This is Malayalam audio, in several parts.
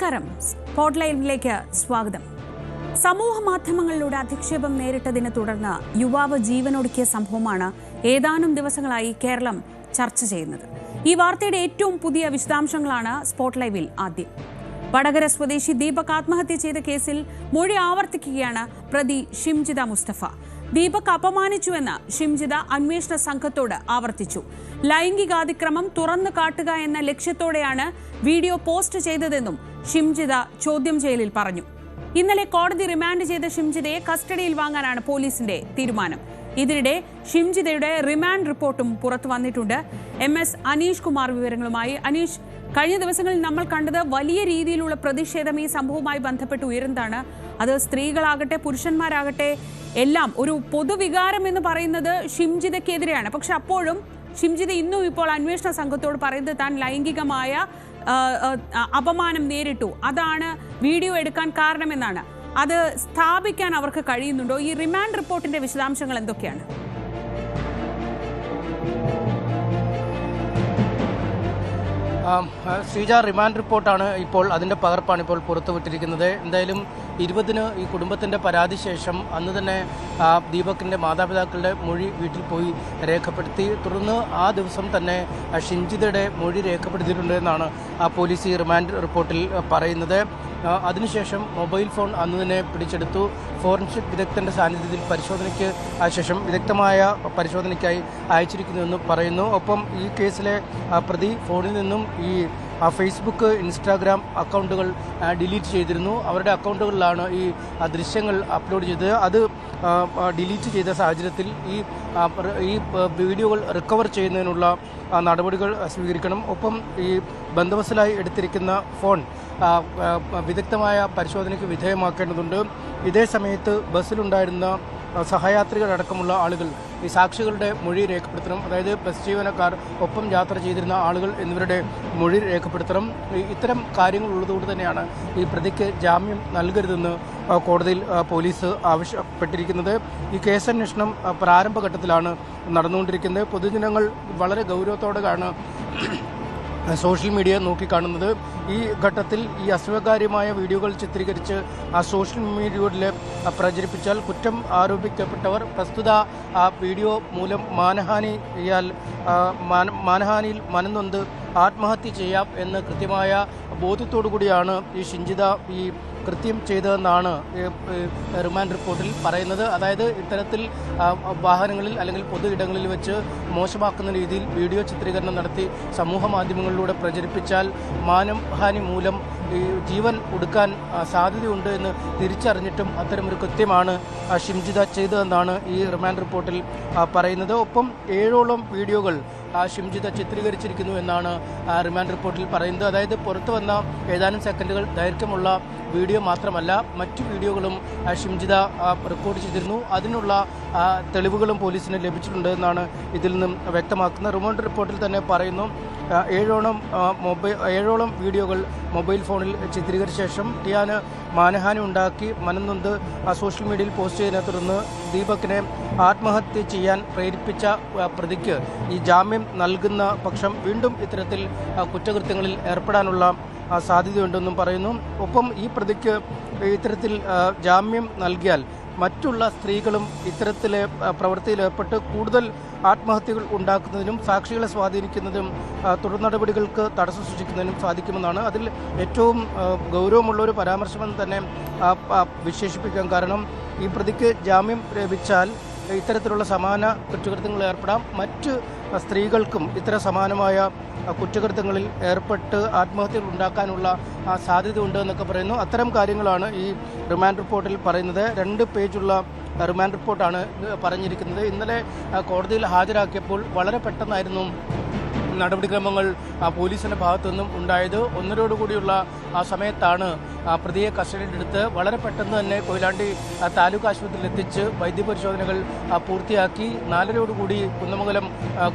നമസ്കാരം. സ്പോട്ട്ലൈറ്റിലേക്ക് സ്വാഗതം. സമൂഹ മാധ്യമങ്ങളിലൂടെ അധിക്ഷേപം നേരിട്ടതിനെ തുടർന്ന് യുവാവ് ജീവനൊടുക്കിയ സംഭവമാണ് ഏതാനും ദിവസങ്ങളായി കേരളം ചർച്ച ചെയ്യുന്നത്. ഈ വാർത്തയുടെ ഏറ്റവും പുതിയ വിശദാംശങ്ങളാണ് സ്പോട്ട്ലൈവിൽ ആദ്യം. വടകര സ്വദേശി ദീപക് ആത്മഹത്യ ചെയ്ത കേസിൽ മൊഴി ആവർത്തിക്കുകയാണ് പ്രതി ഷിംജിത മുസ്തഫ. ദീപക് അപമാനിച്ചുവെന്ന് ഷിംജിത അന്വേഷണ സംഘത്തോട് ആവർത്തിച്ചു. ലൈംഗികാതിക്രമം തുറന്നു കാട്ടുക എന്ന ലക്ഷ്യത്തോടെയാണ് വീഡിയോ പോസ്റ്റ് ചെയ്തതെന്നും ഷിംജിത ചോദ്യം ചെയ്യലിൽ പറഞ്ഞു. ഇന്നലെ കോടതി റിമാൻഡ് ചെയ്ത ഷിംജിതയെ കസ്റ്റഡിയിൽ വാങ്ങാനാണ് പോലീസിന്റെ തീരുമാനം. ഇതിനിടെ ഷിംജിതയുടെ റിമാൻഡ് റിപ്പോർട്ടും പുറത്തു വന്നിട്ടുണ്ട്. MS അനീഷ് കുമാർ വിവരങ്ങളുമായി. അനീഷ്, കഴിഞ്ഞ ദിവസങ്ങളിൽ നമ്മൾ കണ്ടത് വലിയ രീതിയിലുള്ള പ്രതിഷേധം ഈ സംഭവവുമായി ബന്ധപ്പെട്ട് ഉയരുന്നതാണ്. അത് സ്ത്രീകളാകട്ടെ പുരുഷന്മാരാകട്ടെ എല്ലാം ഒരു പൊതുവികാരം എന്ന് പറയുന്നത് ഷിംജിതയ്ക്കെതിരെയാണ്. പക്ഷെ അപ്പോഴും ഷിംജിത ഇന്നും ഇപ്പോൾ അന്വേഷണ സംഘത്തോട് പറയുന്നത് താൻ ലൈംഗികമായ അപമാനം നേരിട്ടു, അതാണ് വീഡിയോ എടുക്കാൻ കാരണമെന്നാണ്. അത് സ്ഥാപിക്കാൻ അവർക്ക് കഴിയുന്നുണ്ടോ? ഈ റിമാൻഡ് റിപ്പോർട്ടിന്റെ വിശദാംശങ്ങൾ എന്തൊക്കെയാണ്? ശ്രീജ, റിമാൻഡ് റിപ്പോർട്ടാണ് ഇപ്പോൾ, അതിൻ്റെ പകർപ്പാണ് ഇപ്പോൾ പുറത്തുവിട്ടിരിക്കുന്നത്. എന്തായാലും 20-ന് ഈ കുടുംബത്തിൻ്റെ പരാതി ശേഷം അന്ന് തന്നെ ദീപകിൻ്റെ മാതാപിതാക്കളുടെ മൊഴി വീട്ടിൽ പോയി രേഖപ്പെടുത്തി. തുടർന്ന് ആ ദിവസം തന്നെ ഷിംജിതയുടെ മൊഴി രേഖപ്പെടുത്തിയിട്ടുണ്ട് എന്നാണ് പോലീസ് ഈ റിമാൻഡ് റിപ്പോർട്ടിൽ പറയുന്നത്. അതിനുശേഷം മൊബൈൽ ഫോൺ അന്ന് തന്നെ പിടിച്ചെടുത്തു. ഫോറൻസിക് വിദഗ്ധൻ്റെ സാന്നിധ്യത്തിൽ പരിശോധനയ്ക്ക് ശേഷം വിദഗ്ധമായ പരിശോധനയ്ക്കായി അയച്ചിരിക്കുന്നുവെന്ന് പറയുന്നു. ഒപ്പം ഈ കേസിലെ പ്രതി ഫോണിൽ നിന്നും ഈ ഫേസ്ബുക്ക്, ഇൻസ്റ്റാഗ്രാം അക്കൗണ്ടുകൾ ഡിലീറ്റ് ചെയ്തിരുന്നു. അവരുടെ അക്കൗണ്ടുകളിലാണ് ഈ ദൃശ്യങ്ങൾ അപ്ലോഡ് ചെയ്തത്. അത് ഡിലീറ്റ് ചെയ്ത സാഹചര്യത്തിൽ ഈ വീഡിയോകൾ റിക്കവർ ചെയ്യുന്നതിനുള്ള നടപടികൾ സ്വീകരിക്കണം. ഒപ്പം ഈ ബന്ദോബസ്തിലായി എടുത്തിരിക്കുന്ന ഫോൺ വിദഗ്ധമായ പരിശോധനയ്ക്ക് വിധേയമാക്കേണ്ടതുണ്ട്. ഇതേ സമയത്ത് ബസ്സിലുണ്ടായിരുന്ന സഹയാത്രികരടക്കമുള്ള ആളുകൾ, ഈ സാക്ഷികളുടെ മൊഴി രേഖപ്പെടുത്തണം. അതായത് ബസ് ജീവനക്കാർ, ഒപ്പം യാത്ര ചെയ്തിരുന്ന ആളുകൾ എന്നിവരുടെ മൊഴി രേഖപ്പെടുത്തണം. ഇത്തരം കാര്യങ്ങൾ ഉള്ളതുകൊണ്ട് തന്നെയാണ് ഈ പ്രതിക്ക് ജാമ്യം നൽകരുതെന്ന് കോടതിയിൽ പോലീസ് ആവശ്യപ്പെട്ടിരിക്കുന്നത്. ഈ കേസന്വേഷണം പ്രാരംഭഘട്ടത്തിലാണ് നടന്നുകൊണ്ടിരിക്കുന്നത്. പൊതുജനങ്ങൾ വളരെ ഗൗരവത്തോടെയാണ് സോഷ്യൽ മീഡിയ നോക്കിക്കാണുന്നത്. ഈ ഘട്ടത്തിൽ ഈ അസ്വകാര്യമായ വീഡിയോകൾ ചിത്രീകരിച്ച് സോഷ്യൽ മീഡിയയിൽ പ്രചരിപ്പിച്ചാൽ കുറ്റം ആരോപിക്കപ്പെട്ടവർ പ്രസ്തുത വീഡിയോ മൂലം മാനഹാനിയിൽ മനംനൊന്ത് ആത്മഹത്യ ചെയ്യാം എന്ന് കൃത്യമായ ബോധ്യത്തോടു കൂടിയാണ് ഈ ഷിംജിത ഈ കൃത്യം ചെയ്തതെന്നാണ് റിമാൻഡ് റിപ്പോർട്ടിൽ പറയുന്നത്. അതായത് ഇത്തരത്തിൽ വാഹനങ്ങളിൽ അല്ലെങ്കിൽ പൊതു ഇടങ്ങളിൽ വെച്ച് മോശമാക്കുന്ന രീതിയിൽ വീഡിയോ ചിത്രീകരണം നടത്തി സമൂഹ മാധ്യമങ്ങളിലൂടെ പ്രചരിപ്പിച്ചാൽ മാനഹാനി മൂലം ഈ ജീവൻ ഒടുക്കാൻ സാധ്യതയുണ്ട് എന്ന് തിരിച്ചറിഞ്ഞിട്ടും അത്തരമൊരു കൃത്യമാണ് ഷിംജിത ചെയ്തതെന്നാണ് ഈ റിമാൻഡ് റിപ്പോർട്ടിൽ പറയുന്നത്. ഒപ്പം 7ഓളം വീഡിയോകൾ ഷിംജിത ചിത്രീകരിച്ചിരിക്കുന്നു എന്നാണ് റിമാൻഡ് റിപ്പോർട്ടിൽ പറയുന്നത്. അതായത് പുറത്തു വന്ന ഏതാനും സെക്കൻഡുകൾ ദൈർഘ്യമുള്ള വീഡിയോ മാത്രമല്ല, മറ്റു വീഡിയോകളും ഷിംജിത റെക്കോർഡ് ചെയ്തിരുന്നു. അതിനുള്ള തെളിവുകളും പോലീസിന് ലഭിച്ചിട്ടുണ്ട് എന്നാണ് ഇതിൽ നിന്നും വ്യക്തമാക്കുന്നത്. റിമാൻഡ് റിപ്പോർട്ടിൽ തന്നെ പറയുന്നു 7ഓളം വീഡിയോകൾ മൊബൈൽ ഫോണിൽ ചിത്രീകരിച്ച ശേഷം ടിയാന് മാനഹാനി ഉണ്ടാക്കി മനംനൊന്ത് സോഷ്യൽ മീഡിയയിൽ പോസ്റ്റ് ചെയ്തതിനെ തുടർന്ന് ദീപകിനെ ആത്മഹത്യ ചെയ്യാൻ പ്രേരിപ്പിച്ച പ്രതിക്ക് ഈ ജാമ്യം നൽകുന്ന പക്ഷം വീണ്ടും ഇത്തരത്തിൽ കുറ്റകൃത്യങ്ങളിൽ ഏർപ്പെടാനുള്ള സാധ്യതയുണ്ടെന്നും പറയുന്നു. ഒപ്പം ഈ പ്രതിക്ക് ഇത്തരത്തിൽ ജാമ്യം നൽകിയാൽ മറ്റുള്ള സ്ത്രീകളും ഇത്തരത്തിലെ പ്രവൃത്തിയിൽ ഏർപ്പെട്ട് കൂടുതൽ ആത്മഹത്യകൾ ഉണ്ടാക്കുന്നതിനും സാക്ഷികളെ സ്വാധീനിക്കുന്നതും തുടർ നടപടികൾക്ക് തടസ്സം സൃഷ്ടിക്കുന്നതിനും സാധിക്കുമെന്നാണ് അതിൽ ഏറ്റവും ഗൗരവമുള്ളൊരു പരാമർശമെന്ന് തന്നെ വിശേഷിപ്പിക്കാം. കാരണം ഈ പ്രതിക്ക് ജാമ്യം ലഭിച്ചാൽ ഇത്തരത്തിലുള്ള സമാന കുറ്റകൃത്യങ്ങളിൽ ഏർപ്പെടാം. മറ്റ് സ്ത്രീകൾക്കും ഇത്തരം സമാനമായ കുറ്റകൃത്യങ്ങളിൽ ഏർപ്പെട്ട് ആത്മഹത്യകൾ ഉണ്ടാക്കാനുള്ള സാധ്യതയുണ്ട് എന്നൊക്കെ പറയുന്നു. അത്തരം കാര്യങ്ങളാണ് ഈ റിമാൻഡ് റിപ്പോർട്ടിൽ പറയുന്നത്. 2 പേജുള്ള റിമാൻഡ് റിപ്പോർട്ടാണ് പറഞ്ഞിരിക്കുന്നത്. ഇന്നലെ കോടതിയിൽ ഹാജരാക്കിയപ്പോൾ വളരെ പെട്ടെന്നായിരുന്നു നടപടിക്രമങ്ങൾ പോലീസിൻ്റെ ഭാഗത്തു നിന്നും ഉണ്ടായത്. 1:30 കൂടിയുള്ള ആ സമയത്താണ് പ്രതിയെ കസ്റ്റഡിയിലെടുത്ത് വളരെ പെട്ടെന്ന് തന്നെ കൊയിലാണ്ടി താലൂക്ക് ആശുപത്രിയിൽ എത്തിച്ച് വൈദ്യപരിശോധനകൾ പൂർത്തിയാക്കി 4:30 കൂടി കുന്നമംഗലം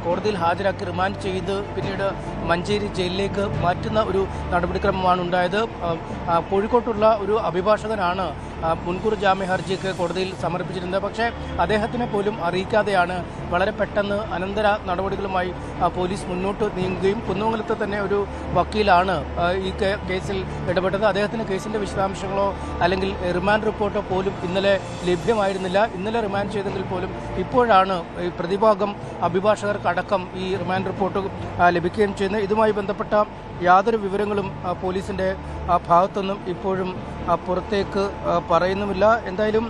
കോടതിയിൽ ഹാജരാക്കി റിമാൻഡ് ചെയ്ത് പിന്നീട് മഞ്ചേരി ജയിലിലേക്ക് മാറ്റുന്ന ഒരു നടപടിക്രമമാണ് ഉണ്ടായത്. കോഴിക്കോട്ടുള്ള ഒരു അഭിഭാഷകനാണ് മുൻകൂർ ജാമ്യ ഹർജിക്ക് കോടതിയിൽ സമർപ്പിച്ചിരുന്നത്. പക്ഷേ അദ്ദേഹത്തിനെ പോലും അറിയിക്കാതെയാണ് വളരെ പെട്ടെന്ന് അനന്തര നടപടികളുമായി പോലീസ് മുന്നോട്ട് നീങ്ങുകയും കുന്നമംഗലത്ത് തന്നെ ഒരു വക്കീലാണ് ഈ കേസിൽ ഇടപെട്ടത്. അദ്ദേഹത്തിന് കേസിൻ്റെ വിശദാംശങ്ങളോ അല്ലെങ്കിൽ റിമാൻഡ് റിപ്പോർട്ടോ പോലും ഇന്നലെ ലഭ്യമായിരുന്നില്ല. ഇന്നലെ റിമാൻഡ് ചെയ്തെങ്കിൽ പോലും ഇപ്പോഴാണ് ഈ പ്രതിഭാഗം അഭിഭാഷകർക്കടക്കം ഈ റിമാൻഡ് റിപ്പോർട്ട് ലഭിക്കുകയും ചെയ്യുന്നത്. ഇതുമായി ബന്ധപ്പെട്ട യാതൊരു വിവരങ്ങളും പോലീസിൻ്റെ ഭാഗത്തുനിന്നും ഇപ്പോഴും പുറത്തേക്ക് പറയുന്നുമില്ല. എന്തായാലും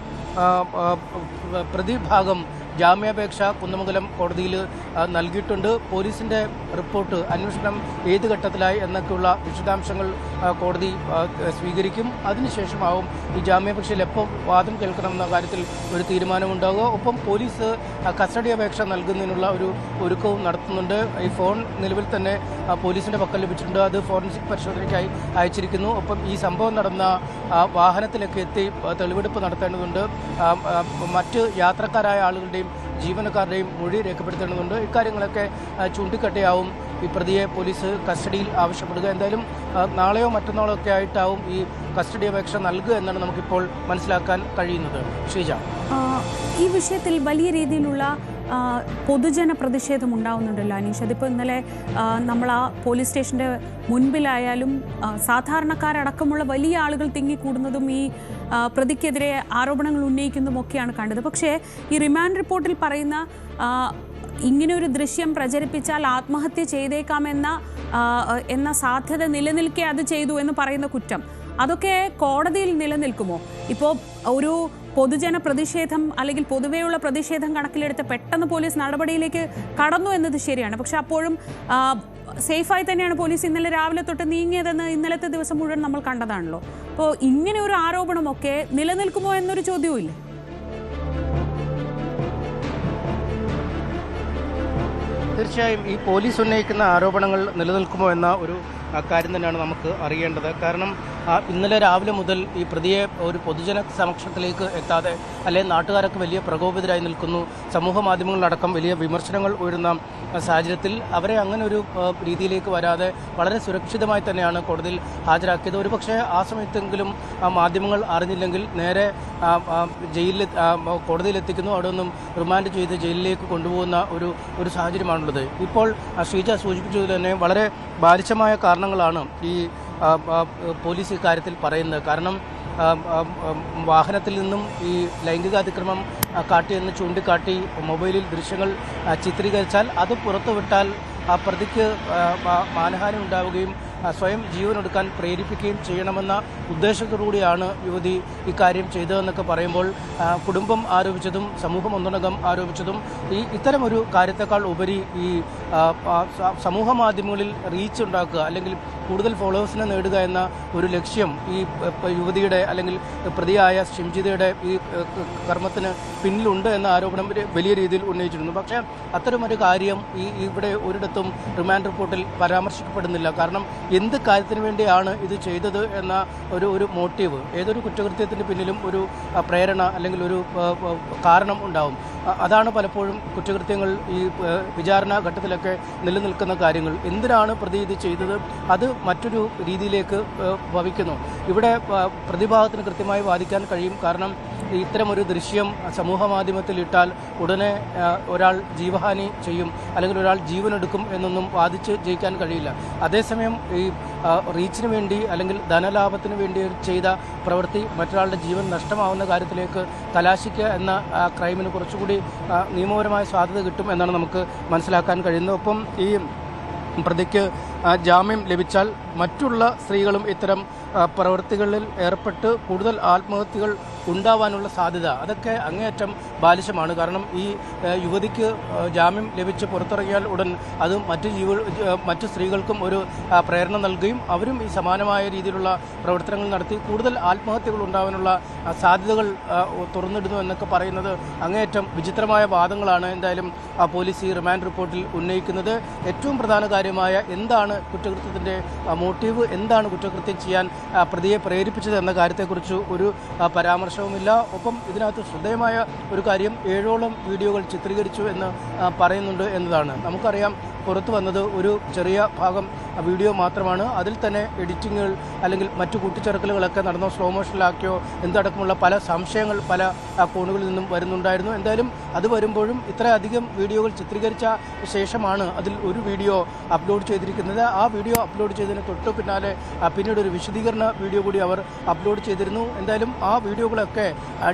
പ്രതിഭാഗം ജാമ്യാപേക്ഷ കുന്നമംഗലം കോടതിയിൽ നൽകിയിട്ടുണ്ട്. പോലീസിൻ്റെ റിപ്പോർട്ട് അന്വേഷണം ഏത് ഘട്ടത്തിലായി എന്നൊക്കെയുള്ള വിശദാംശങ്ങൾ കോടതി സ്വീകരിക്കും. അതിനുശേഷമാവും ഈ ജാമ്യാപേക്ഷയിൽ എപ്പോൾ വാദം കേൾക്കണമെന്ന കാര്യത്തിൽ ഒരു തീരുമാനമുണ്ടാകുക. ഒപ്പം പോലീസ് കസ്റ്റഡി അപേക്ഷ നൽകുന്നതിനുള്ള ഒരു ഒരുക്കവും നടത്തുന്നുണ്ട്. ഈ ഫോൺ നിലവിൽ തന്നെ പോലീസിൻ്റെ പക്കൽ ലഭിച്ചിട്ടുണ്ട്. അത് ഫോറൻസിക് പരിശോധനയ്ക്കായി അയച്ചിരിക്കുന്നു. ഒപ്പം ഈ സംഭവം നടന്ന വാഹനത്തിലൊക്കെ എത്തി തെളിവെടുപ്പ് നടത്തേണ്ടതുണ്ട്. മറ്റ് യാത്രക്കാരായ ആളുകളുടെയും ജീവനക്കാരുടെയും മൊഴി രേഖപ്പെടുത്തേണ്ടതുണ്ട്. ഇക്കാര്യങ്ങളൊക്കെ ചൂണ്ടിക്കാട്ടിയാവും ഈ പ്രതിയെ പോലീസ് കസ്റ്റഡിയിൽ ആവശ്യപ്പെടുക. എന്തായാലും നാളെയോ മറ്റന്നാളോ ഒക്കെ ആയിട്ടാവും ഈ കസ്റ്റഡി അപേക്ഷ നൽകുക എന്നാണ് നമുക്കിപ്പോൾ മനസ്സിലാക്കാൻ കഴിയുന്നത്. ഷീജ, ഈ വിഷയത്തിൽ വലിയ രീതിയിലുള്ള പൊതുജന പ്രതിഷേധം ഉണ്ടാവുന്നുണ്ടല്ലോ അനീഷ്. അതിപ്പോൾ ഇന്നലെ നമ്മൾ ആ പോലീസ് സ്റ്റേഷൻ്റെ മുൻപിലായാലും സാധാരണക്കാരടക്കമുള്ള വലിയ ആളുകൾ തിങ്ങിക്കൂടുന്നതും ഈ പ്രതിക്കെതിരെ ആരോപണങ്ങൾ ഉന്നയിക്കുന്നതുമൊക്കെയാണ് കണ്ടത്. പക്ഷേ ഈ റിമാൻഡ് റിപ്പോർട്ടിൽ പറയുന്ന ഇങ്ങനെ ഒരു ദൃശ്യം പ്രചരിപ്പിച്ചാൽ ആത്മഹത്യ ചെയ്തേക്കാമെന്ന സാധ്യത നിലനിൽക്കെ അത് ചെയ്തു എന്ന് പറയുന്ന കുറ്റം, അതൊക്കെ കോടതിയിൽ നിലനിൽക്കുമോ? ഇപ്പോൾ ഒരു പൊതുജന പ്രതിഷേധം അല്ലെങ്കിൽ പൊതുവെയുള്ള പ്രതിഷേധം കണക്കിലെടുത്ത് പെട്ടെന്ന് പോലീസ് നടപടിയിലേക്ക് കടന്നു എന്നത് ശരിയാണ്. പക്ഷെ അപ്പോഴും സേഫായി തന്നെയാണ് പോലീസ് ഇന്നലെ രാവിലെ തൊട്ട് നീങ്ങിയതെന്ന് ഇന്നലത്തെ ദിവസം മുഴുവൻ നമ്മൾ കണ്ടതാണല്ലോ. അപ്പോൾ ഇങ്ങനെ ഒരു ആരോപണമൊക്കെ നിലനിൽക്കുമോ എന്നൊരു ചോദ്യവും ഇല്ല. തീർച്ചയായും ഈ പോലീസ് ഉന്നയിക്കുന്ന ആരോപണങ്ങൾ നിലനിൽക്കുമോ എന്ന ഒരു കാര്യം തന്നെയാണ് നമുക്ക് അറിയേണ്ടത്. കാരണം ഇന്നലെ രാവിലെ മുതൽ ഈ പ്രതിയെ ഒരു പൊതുജന സമക്ഷത്തിലേക്ക് എത്താതെ അല്ലെങ്കിൽ നാട്ടുകാരൊക്കെ വലിയ പ്രകോപിതരായി നിൽക്കുന്നു. സമൂഹ മാധ്യമങ്ങളിലടക്കം വലിയ വിമർശനങ്ങൾ ഉയരുന്ന സാഹചര്യത്തിൽ അവരെ അങ്ങനെ ഒരു രീതിയിലേക്ക് വരാതെ വളരെ സുരക്ഷിതമായി തന്നെയാണ് കോടതിയിൽ ഹാജരാക്കിയത്. ഒരുപക്ഷെ ആ സമയത്തെങ്കിലും മാധ്യമങ്ങൾ അറിഞ്ഞില്ലെങ്കിൽ നേരെ ജയിലിൽ കോടതിയിലെത്തിക്കുന്നു. അവിടെ നിന്നും റിമാൻഡ് ചെയ്ത് ജയിലിലേക്ക് കൊണ്ടുപോകുന്ന ഒരു സാഹചര്യമാണുള്ളത്. ഇപ്പോൾ ഷീജ സൂചിപ്പിച്ചത് തന്നെ വളരെ ബാലിശമായ കാരണങ്ങളാണ് ഈ പോലീസ് ഇക്കാര്യത്തിൽ പറയുന്നത്. കാരണം വാഹനത്തിൽ നിന്നും ഈ ലൈംഗികാതിക്രമം കാട്ടിയെന്ന് ചൂണ്ടിക്കാട്ടി മൊബൈലിൽ ദൃശ്യങ്ങൾ ചിത്രീകരിച്ചാൽ അത് പുറത്തുവിട്ടാൽ ആ പ്രതിക്ക് മാനഹാനി ഉണ്ടാവുകയും സ്വയം ജീവനൊടുക്കാൻ പ്രേരിപ്പിക്കുകയും ചെയ്യണമെന്ന ഉദ്ദേശത്തോടുകൂടിയാണ് യുവതി ഇക്കാര്യം ചെയ്തതെന്നൊക്കെ പറയുമ്പോൾ കുടുംബം ആരോപിച്ചതും സമൂഹം ഒന്നടങ്കം ആരോപിച്ചതും ഇത്തരമൊരു കാര്യത്തെക്കാൾ ഉപരി ഈ സമൂഹ മാധ്യമങ്ങളിൽ റീച്ച് ഉണ്ടാക്കുക അല്ലെങ്കിൽ കൂടുതൽ ഫോളോവേഴ്സിനെ നേടുക എന്ന ഒരു ലക്ഷ്യം ഈ യുവതിയുടെ അല്ലെങ്കിൽ പ്രതിയായ ഷിംജിതയുടെ ഈ കർമ്മത്തിന് പിന്നിലുണ്ട് എന്ന ആരോപണം വലിയ രീതിയിൽ ഉന്നയിച്ചിരുന്നു. പക്ഷേ അത്തരമൊരു കാര്യം ഇവിടെ ഒരിടത്തും റിമാൻഡ് റിപ്പോർട്ടിൽ പരാമർശിക്കപ്പെടുന്നില്ല. കാരണം എന്ത് കാര്യത്തിന് വേണ്ടിയാണ് ഇത് ചെയ്തത് എന്ന ഒരു മോട്ടീവ്, ഏതൊരു കുറ്റകൃത്യത്തിന് പിന്നിലും ഒരു പ്രേരണ അല്ലെങ്കിൽ ഒരു കാരണം ഉണ്ടാവും. അതാണ് പലപ്പോഴും കുറ്റകൃത്യങ്ങൾ ഈ വിചാരണ ഘട്ടത്തിലൊക്കെ നിലനിൽക്കുന്ന കാര്യങ്ങൾ. എന്തിനാണ് പ്രതി ഇത് ചെയ്തത്, അത് മറ്റൊരു രീതിയിലേക്ക് ഭവിക്കുന്നു. ഇവിടെ പ്രതിഭാഗത്തിന് കൃത്യമായി വാദിക്കാൻ കഴിയും. കാരണം ഇത്തരമൊരു ദൃശ്യം സമൂഹ മാധ്യമത്തിൽ ഇട്ടാൽ ഉടനെ ഒരാൾ ജീവഹാനി ചെയ്യും അല്ലെങ്കിൽ ഒരാൾ ജീവനെടുക്കും എന്നൊന്നും വാദിച്ച് ജയിക്കാൻ കഴിയില്ല. അതേസമയം ഈ റീച്ചിന് വേണ്ടി അല്ലെങ്കിൽ ധനലാഭത്തിന് വേണ്ടി ചെയ്ത പ്രവൃത്തി മറ്റൊരാളുടെ ജീവൻ നഷ്ടമാവുന്ന കാര്യത്തിലേക്ക് കലാശിക്കുക എന്ന ക്രൈമിന് കുറച്ചുകൂടി നിയമപരമായ സാധ്യത കിട്ടും എന്നാണ് നമുക്ക് മനസ്സിലാക്കാൻ കഴിയുന്നത്. ഒപ്പം ഈ പ്രതിക്ക് ജാമ്യം ലഭിച്ചാൽ മറ്റുള്ള സ്ത്രീകളും ഇത്തരം പ്രവൃത്തികളിൽ ഏർപ്പെട്ട് കൂടുതൽ ആത്മഹത്യകൾ ഉണ്ടാവാനുള്ള സാധ്യത അതൊക്കെ അങ്ങേയറ്റം ബാലിശമാണ്. കാരണം ഈ യുവതിക്ക് ജാമ്യം ലഭിച്ച് പുറത്തിറങ്ങിയാൽ ഉടൻ അത് മറ്റു സ്ത്രീകൾക്കും ഒരു പ്രേരണ നൽകുകയും അവരും ഈ സമാനമായ രീതിയിലുള്ള പ്രവർത്തനങ്ങൾ നടത്തി കൂടുതൽ ആത്മഹത്യകൾ ഉണ്ടാവാനുള്ള സാധ്യതകൾ തുറന്നിടുന്നു എന്നൊക്കെ പറയുന്നത് അങ്ങേയറ്റം വിചിത്രമായ വാദങ്ങളാണ്. എന്തായാലും പോലീസ് ഈ റിമാൻഡ് റിപ്പോർട്ടിൽ ഉന്നയിക്കുന്നത് ഏറ്റവും പ്രധാന കാര്യമായ എന്താണ് കുറ്റകൃത്യത്തിൻ്റെ മോട്ടീവ്, എന്താണ് കുറ്റകൃത്യം ചെയ്യാൻ പ്രതിയെ പ്രേരിപ്പിച്ചത് എന്ന കാര്യത്തെക്കുറിച്ച് ഒരു പരാമർശവുമില്ല. ഒപ്പം ഇതിനകത്ത് ശ്രദ്ധേയമായ ഒരു കാര്യം 7ഓളം വീഡിയോകൾ ചിത്രീകരിച്ചു എന്ന് പറയുന്നുണ്ട് എന്നതാണ്. നമുക്കറിയാം പുറത്തു വന്നത് ഒരു ചെറിയ ഭാഗം വീഡിയോ മാത്രമാണ്. അതിൽ തന്നെ എഡിറ്റിങ്ങുകൾ അല്ലെങ്കിൽ മറ്റു കൂട്ടിച്ചേർക്കലുകളൊക്കെ നടന്നോ സ്ലോ മോഷനിലാക്കിയോ എന്തടക്കമുള്ള പല സംശയങ്ങൾ പല കോണുകളിൽ നിന്നും വരുന്നുണ്ടായിരുന്നു. എന്തായാലും അത് വരുമ്പോഴും ഇത്രയധികം വീഡിയോകൾ ചിത്രീകരിച്ച ശേഷമാണ് അതിൽ ഒരു വീഡിയോ അപ്ലോഡ് ചെയ്തിരിക്കുന്നത്. അതായത് ആ വീഡിയോ അപ്ലോഡ് ചെയ്തതിന് തൊട്ടു പിന്നാലെ പിന്നീട് ഒരു വിശദീകരണ വീഡിയോ കൂടി അവർ അപ്ലോഡ് ചെയ്തിരുന്നു. എന്തായാലും ആ വീഡിയോകളൊക്കെ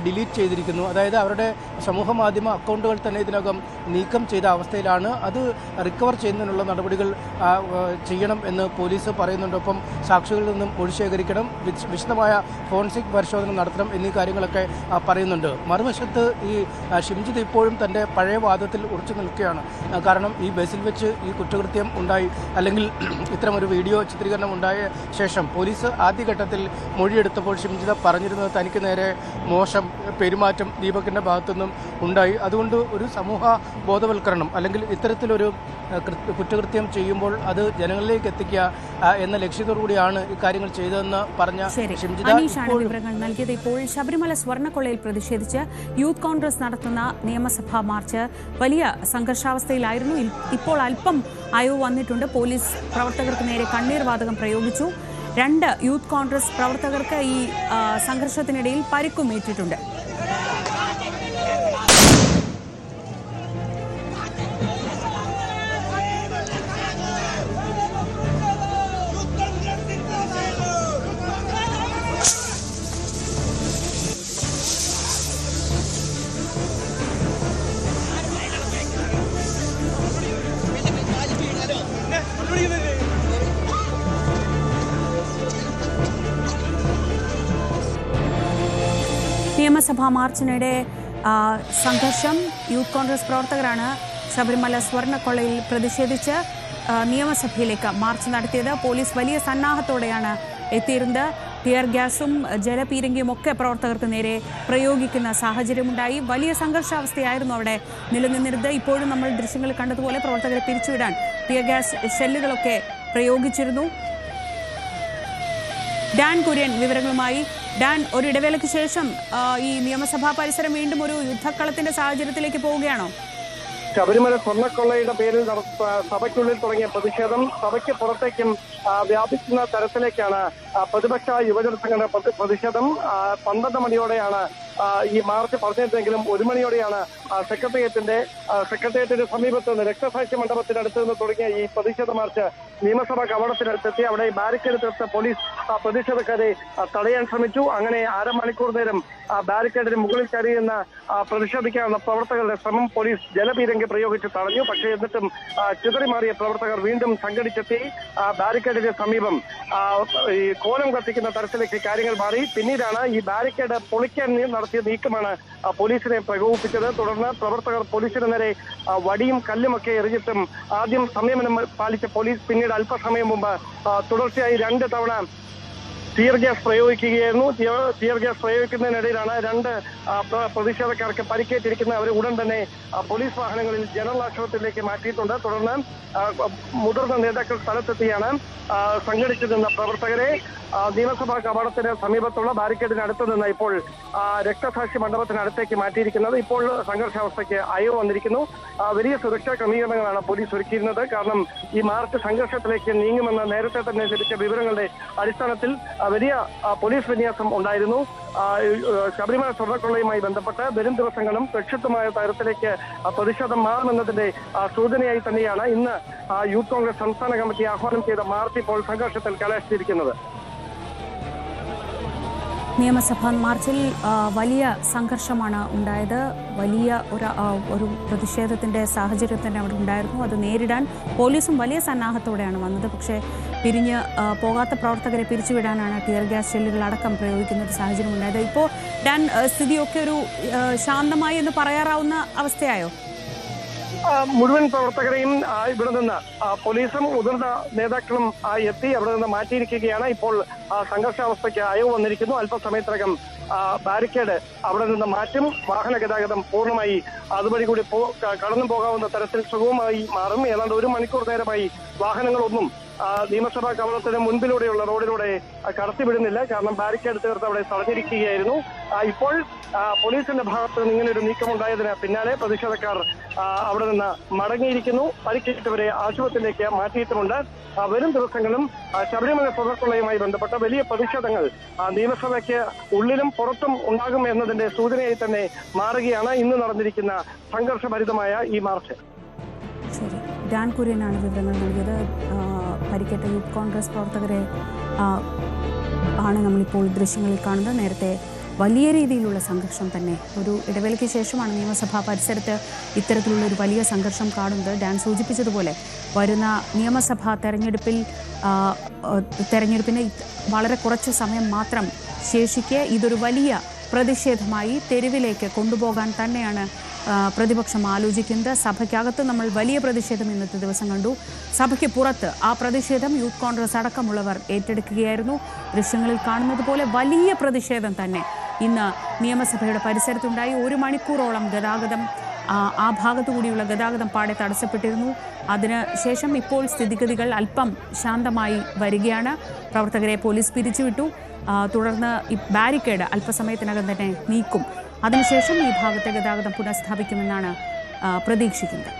ഡിലീറ്റ് ചെയ്തിരിക്കുന്നു. അതായത് അവരുടെ സമൂഹ മാധ്യമ അക്കൗണ്ടുകൾ തന്നെ ഇതിനകം നീക്കം ചെയ്ത അവസ്ഥയിലാണ്. അത് റിക്കവർ ചെയ്യുന്നതിനുള്ള നടപടികൾ ചെയ്യണം എന്ന് പോലീസ് പറയുന്നുണ്ട്. ഒപ്പം സാക്ഷികളിൽ നിന്നും മൊഴി ശേഖരിക്കണം, വിശദമായ ഫോറൻസിക് പരിശോധന നടത്തണം എന്നീ കാര്യങ്ങളൊക്കെ പറയുന്നുണ്ട്. മറുവശത്ത് ഈ ഷിംജിത്ത് ഇപ്പോഴും തൻ്റെ പഴയ വാദത്തിൽ ഉറച്ചു നിൽക്കുകയാണ്. കാരണം ഈ ബസ്സിൽ വെച്ച് ഈ കുറ്റകൃത്യം ഉണ്ടായി, അല്ലെങ്കിൽ ഇത്തരമൊരു വീഡിയോ ചിത്രീകരണം ഉണ്ടായ ശേഷം പോലീസ് ആദ്യഘട്ടത്തിൽ മൊഴിയെടുത്തപ്പോൾ ഷിംജിത്ത് പറഞ്ഞിരുന്നത് തനിക്ക് നേരെ മോശം പെരുമാറ്റം ദീപകിൻ്റെ ഭാഗത്തുനിന്നും ഉണ്ടായി. അതുകൊണ്ട് ഒരു സമൂഹ ബോധവൽക്കരണം, അല്ലെങ്കിൽ ഇത്തരത്തിലൊരു കുറ്റകൃത്യം ചെയ്യുമ്പോൾ അത് ജനങ്ങളിലേക്ക് എത്തിക്കുക എന്ന ലക്ഷ്യത്തോടുകൂടിയാണ് ഇക്കാര്യങ്ങൾ ചെയ്തതെന്ന് പറഞ്ഞ അനീഷാണ് വിവരങ്ങൾ നൽകിയത്. ഇപ്പോൾ ശബരിമല സ്വർണ്ണക്കൊള്ളയിൽ പ്രതിഷേധിച്ച് യൂത്ത് കോൺഗ്രസ് നടത്തുന്ന നിയമസഭാ മാർച്ച് വലിയ സംഘർഷാവസ്ഥയിലായിരുന്നു. ഇപ്പോൾ അല്പം അയവ് വന്നിട്ടുണ്ട്. പോലീസ് പ്രവർത്തകർക്ക് നേരെ കണ്ണീർ വാതകം പ്രയോഗിച്ചു. 2 യൂത്ത് കോൺഗ്രസ് പ്രവർത്തകർക്ക് ഈ സംഘർഷത്തിനിടയിൽ പരിക്കുമേറ്റിട്ടുണ്ട്. നിയമസഭാ മാർച്ചിനിടെ സംഘർഷം. യൂത്ത് കോൺഗ്രസ് പ്രവർത്തകരാണ് ശബരിമല സ്വർണ്ണക്കൊള്ളയിൽ പ്രതിഷേധിച്ച് നിയമസഭയിലേക്ക് മാർച്ച് നടത്തിയത്. പോലീസ് വലിയ സന്നാഹത്തോടെയാണ് എത്തിയിരുന്നത്. ടിയർ ഗ്യാസും ജലപീരങ്കിയും ഒക്കെ പ്രവർത്തകർക്ക് നേരെ പ്രയോഗിക്കുന്ന സാഹചര്യമുണ്ടായി. വലിയ സംഘർഷാവസ്ഥയായിരുന്നു അവിടെ നിലനിന്നിരുന്നത്. ഇപ്പോഴും നമ്മൾ ദൃശ്യങ്ങൾ കണ്ടതുപോലെ പ്രവർത്തകരെ പിരിച്ചുവിടാൻ ടിയർ ഗ്യാസ് ഷെല്ലുകളൊക്കെ പ്രയോഗിച്ചിരുന്നു. ഡാൻ കുര്യൻ വിവരങ്ങളുമായി. ഡാൻ, ഒരു ഇടവേളയ്ക്ക് ശേഷം ഈ നിയമസഭാ പരിസരം വീണ്ടും ഒരു യുദ്ധക്കളത്തിന്റെ സാഹചര്യത്തിലേക്ക് പോവുകയാണോ? ശബരിമല സ്വർണ്ണക്കൊള്ളയുടെ പേരിൽ സഭയ്ക്കുള്ളിൽ തുടങ്ങിയ പ്രതിഷേധം സഭയ്ക്ക് പുറത്തേക്കും വ്യാപിക്കുന്ന തരത്തിലേക്കാണ് പ്രതിപക്ഷ യുവജന സംഘടന പ്രതിഷേധം. 12 മണിയോടെയാണ് ഈ മാർച്ച് പറഞ്ഞിരുന്നെങ്കിലും 1 മണിയോടെയാണ് സെക്രട്ടേറിയറ്റിന്റെ സമീപത്ത് നിന്ന് രക്തസാക്ഷി മണ്ഡപത്തിനടുത്ത് നിന്ന് തുടങ്ങിയ ഈ പ്രതിഷേധ മാർച്ച് നിയമസഭാ കവാടത്തിനടുത്തെത്തി. അവിടെ ബാരിക്കേഡ് തീർത്ത പോലീസ് പ്രതിഷേധക്കാരെ തടയാൻ ശ്രമിച്ചു. അങ്ങനെ അരമണിക്കൂർ നേരം ബാരിക്കേഡിന് മുകളിൽ കയറിയെന്ന പ്രതിഷേധിക്കാനുള്ള പ്രവർത്തകരുടെ ശ്രമം പോലീസ് ജലപീരങ്കി പ്രയോഗിച്ച് തടഞ്ഞു. പക്ഷേ എന്നിട്ടും ചിതറിമാറിയ പ്രവർത്തകർ വീണ്ടും സംഘടിച്ചെത്തി ബാരിക്കേഡിന് സമീപം ഈ കോലം കത്തിക്കുന്ന തരത്തിലേക്ക് കാര്യങ്ങൾ മാറി. പിന്നീടാണ് ഈ ബാരിക്കേഡ് പൊളിക്കാൻ നടത്തിയ നീക്കമാണ് പോലീസിനെ പ്രകോപിപ്പിച്ചത്. തുടർന്ന് പ്രവർത്തകർ പോലീസിന് നേരെ വടിയും കല്ലുമൊക്കെ എറിഞ്ഞിട്ടും ആദ്യം സംയമനം പാലിച്ച പോലീസ് പിന്നീട് അല്പസമയം മുമ്പ് തുടർച്ചയായി 2 തവണ ടിയർ ഗ്യാസ് പ്രയോഗിക്കുകയായിരുന്നു. ടിയർ ഗ്യാസ് പ്രയോഗിക്കുന്നതിനിടയിലാണ് 2 പ്രതിഷേധക്കാർക്ക് പരിക്കേറ്റിരിക്കുന്നത്. അവർ ഉടൻ തന്നെ പോലീസ് വാഹനങ്ങളിൽ ജനറൽ ആശുപത്രിയിലേക്ക് മാറ്റിയിട്ടുണ്ട്. തുടർന്ന് മുതിർന്ന നേതാക്കൾ സ്ഥലത്തെത്തിയാണ് സംഘടിച്ചു നിന്ന പ്രവർത്തകരെ നിയമസഭാ കവാടത്തിന് സമീപത്തുള്ള ബാരിക്കേഡിന് അടുത്ത് നിന്ന് ഇപ്പോൾ രക്തസാക്ഷി മണ്ഡപത്തിനടുത്തേക്ക് മാറ്റിയിരിക്കുന്നത്. ഇപ്പോൾ സംഘർഷാവസ്ഥയ്ക്ക് അയവ് വന്നിരിക്കുന്നു. വലിയ സുരക്ഷാ ക്രമീകരണങ്ങളാണ് പോലീസ് ഒരുക്കിയിരുന്നത്. കാരണം ഈ മാർച്ച് സംഘർഷത്തിലേക്ക് നീങ്ങുമെന്ന് നേരത്തെ തന്നെ ലഭിച്ച വിവരങ്ങളുടെ അടിസ്ഥാനത്തിൽ വലിയ പോലീസ് വിന്യാസം ഉണ്ടായിരുന്നു. ശബരിമല സ്വർണ്ണക്കൊള്ളയുമായി ബന്ധപ്പെട്ട് വരും ദിവസങ്ങളും പ്രക്ഷുബ്ധമായ തരത്തിലേക്ക് പ്രതിഷേധം മാറുമെന്നതിന്റെ സൂചനയായി തന്നെയാണ് ഇന്ന് യൂത്ത് കോൺഗ്രസ് സംസ്ഥാന കമ്മിറ്റി ആഹ്വാനം ചെയ്ത മാർച്ച് ഇപ്പോൾ സംഘർഷത്തിൽ കലാശിച്ചിരിക്കുന്നത്. നിയമസഭാ മാർച്ചിൽ വലിയ സംഘർഷമാണ് ഉണ്ടായത്. വലിയ ഒരു പ്രതിഷേധത്തിൻ്റെ സാഹചര്യം തന്നെ അവിടെ ഉണ്ടായിരുന്നു. അത് നേരിടാൻ പോലീസും വലിയ സന്നാഹത്തോടെയാണ് വന്നത്. പക്ഷേ പിരിഞ്ഞ് പോകാത്ത പ്രവർത്തകരെ പിരിച്ചുവിടാനാണ് ടിയർ ഗ്യാസ് ഷെല്ലുകൾ അടക്കം പ്രയോഗിക്കുന്ന ഒരു സാഹചര്യം ഉണ്ടായത്. ഇപ്പോൾ ഡാൻ, സ്ഥിതിയൊക്കെ ഒരു ശാന്തമായി എന്ന് പറയാറാവുന്ന അവസ്ഥയായോ? മുഴുവൻ പ്രവർത്തകരെയും ഇവിടെ നിന്ന് പോലീസും മുതിർന്ന നേതാക്കളും എത്തി അവിടെ നിന്ന് മാറ്റിയിരിക്കുകയാണ്. ഇപ്പോൾ സംഘർഷാവസ്ഥയ്ക്ക് അയവ് വന്നിരിക്കുന്നു. അല്പസമയത്തിനകം ബാരിക്കേഡ് അവിടെ നിന്ന് മാറ്റും. വാഹന ഗതാഗതം പൂർണ്ണമായി അതുവഴി കൂടി കടന്നു പോകാവുന്ന തരത്തിൽ സുഗമമായി മാറും. ഏതാണ്ട് 1 മണിക്കൂർ നേരമായി വാഹനങ്ങളൊന്നും നിയമസഭാ കവാടത്തിന് മുൻപിലൂടെയുള്ള റോഡിലൂടെ കടത്തിവിടുന്നില്ല. കാരണം ബാരിക്കേഡ് തീർത്ത് അവിടെ തടഞ്ഞിരിക്കുകയായിരുന്നു. ഇപ്പോൾ പോലീസിന്റെ ഭാഗത്ത് നിന്ന് ഇങ്ങനെ ഒരു നീക്കമുണ്ടായതിന് പിന്നാലെ പ്രതിഷേധക്കാർ അവിടെ നിന്ന് മടങ്ങിയിരിക്കുന്നു. പരിക്കേറ്റവരെ ആശുപത്രിയിലേക്ക് മാറ്റിയിട്ടുമുണ്ട്. വരും ദിവസങ്ങളും ശബരിമല സ്വർണ്ണക്കൊള്ളയുമായി ബന്ധപ്പെട്ട വലിയ പ്രതിഷേധങ്ങൾ നിയമസഭയ്ക്ക് ഉള്ളിലും പുറത്തും ഉണ്ടാകും എന്നതിന്റെ സൂചനയായി തന്നെ മാറുകയാണ് ഇന്ന് നടന്നിരിക്കുന്ന സംഘർഷഭരിതമായ ഈ മാർച്ച്. ശരി, ഡാൻ കുര്യനാണ് വിവരങ്ങൾ നൽകിയത്. പരിക്കേറ്റ യൂത്ത് കോൺഗ്രസ് പ്രവർത്തകരെ ആണ് നമ്മളിപ്പോൾ ദൃശ്യങ്ങളിൽ കാണുന്നത്. നേരത്തെ വലിയ രീതിയിലുള്ള സംഘർഷം തന്നെ ഒരു ഇടവേളയ്ക്ക് ശേഷമാണ് നിയമസഭാ പരിസരത്ത് ഇത്തരത്തിലുള്ള ഒരു വലിയ സംഘർഷം കാണുന്നത്. ഡാൻ സൂചിപ്പിച്ചതുപോലെ വരുന്ന നിയമസഭാ തെരഞ്ഞെടുപ്പിന് വളരെ കുറച്ച് സമയം മാത്രം ശേഷിക്കെ ഇതൊരു വലിയ പ്രതിഷേധമായി തെരുവിലേക്ക് കൊണ്ടുപോകാൻ തന്നെയാണ് പ്രതിപക്ഷം ആലോചിക്കുന്നത്. സഭയ്ക്കകത്ത് നമ്മൾ വലിയ പ്രതിഷേധം ഇന്നത്തെ ദിവസം കണ്ടു. സഭയ്ക്ക് പുറത്ത് ആ പ്രതിഷേധം യൂത്ത് കോൺഗ്രസ് അടക്കമുള്ളവർ ഏറ്റെടുക്കുകയായിരുന്നു. ദൃശ്യങ്ങളിൽ കാണുന്നത് പോലെ വലിയ പ്രതിഷേധം തന്നെ ഇന്ന് നിയമസഭയുടെ പരിസരത്തുണ്ടായി. 1 മണിക്കൂറോളം ഗതാഗതം ആ ഭാഗത്തുകൂടിയുള്ള ഗതാഗതം പാടെ തടസ്സപ്പെട്ടിരുന്നു. അതിനുശേഷം ഇപ്പോൾ സ്ഥിതിഗതികൾ അല്പം ശാന്തമായി വരികയാണ്. പ്രവർത്തകരെ പോലീസ് പിരിച്ചുവിട്ടു. തുടർന്ന് ഈ ബാരിക്കേഡ് അല്പസമയത്തിനകം തന്നെ നീക്കും. അതിനുശേഷം ഈ ഭാഗത്തെ ഗതാഗതം പുനഃസ്ഥാപിക്കുമെന്നാണ് പ്രതീക്ഷിക്കുന്നത്.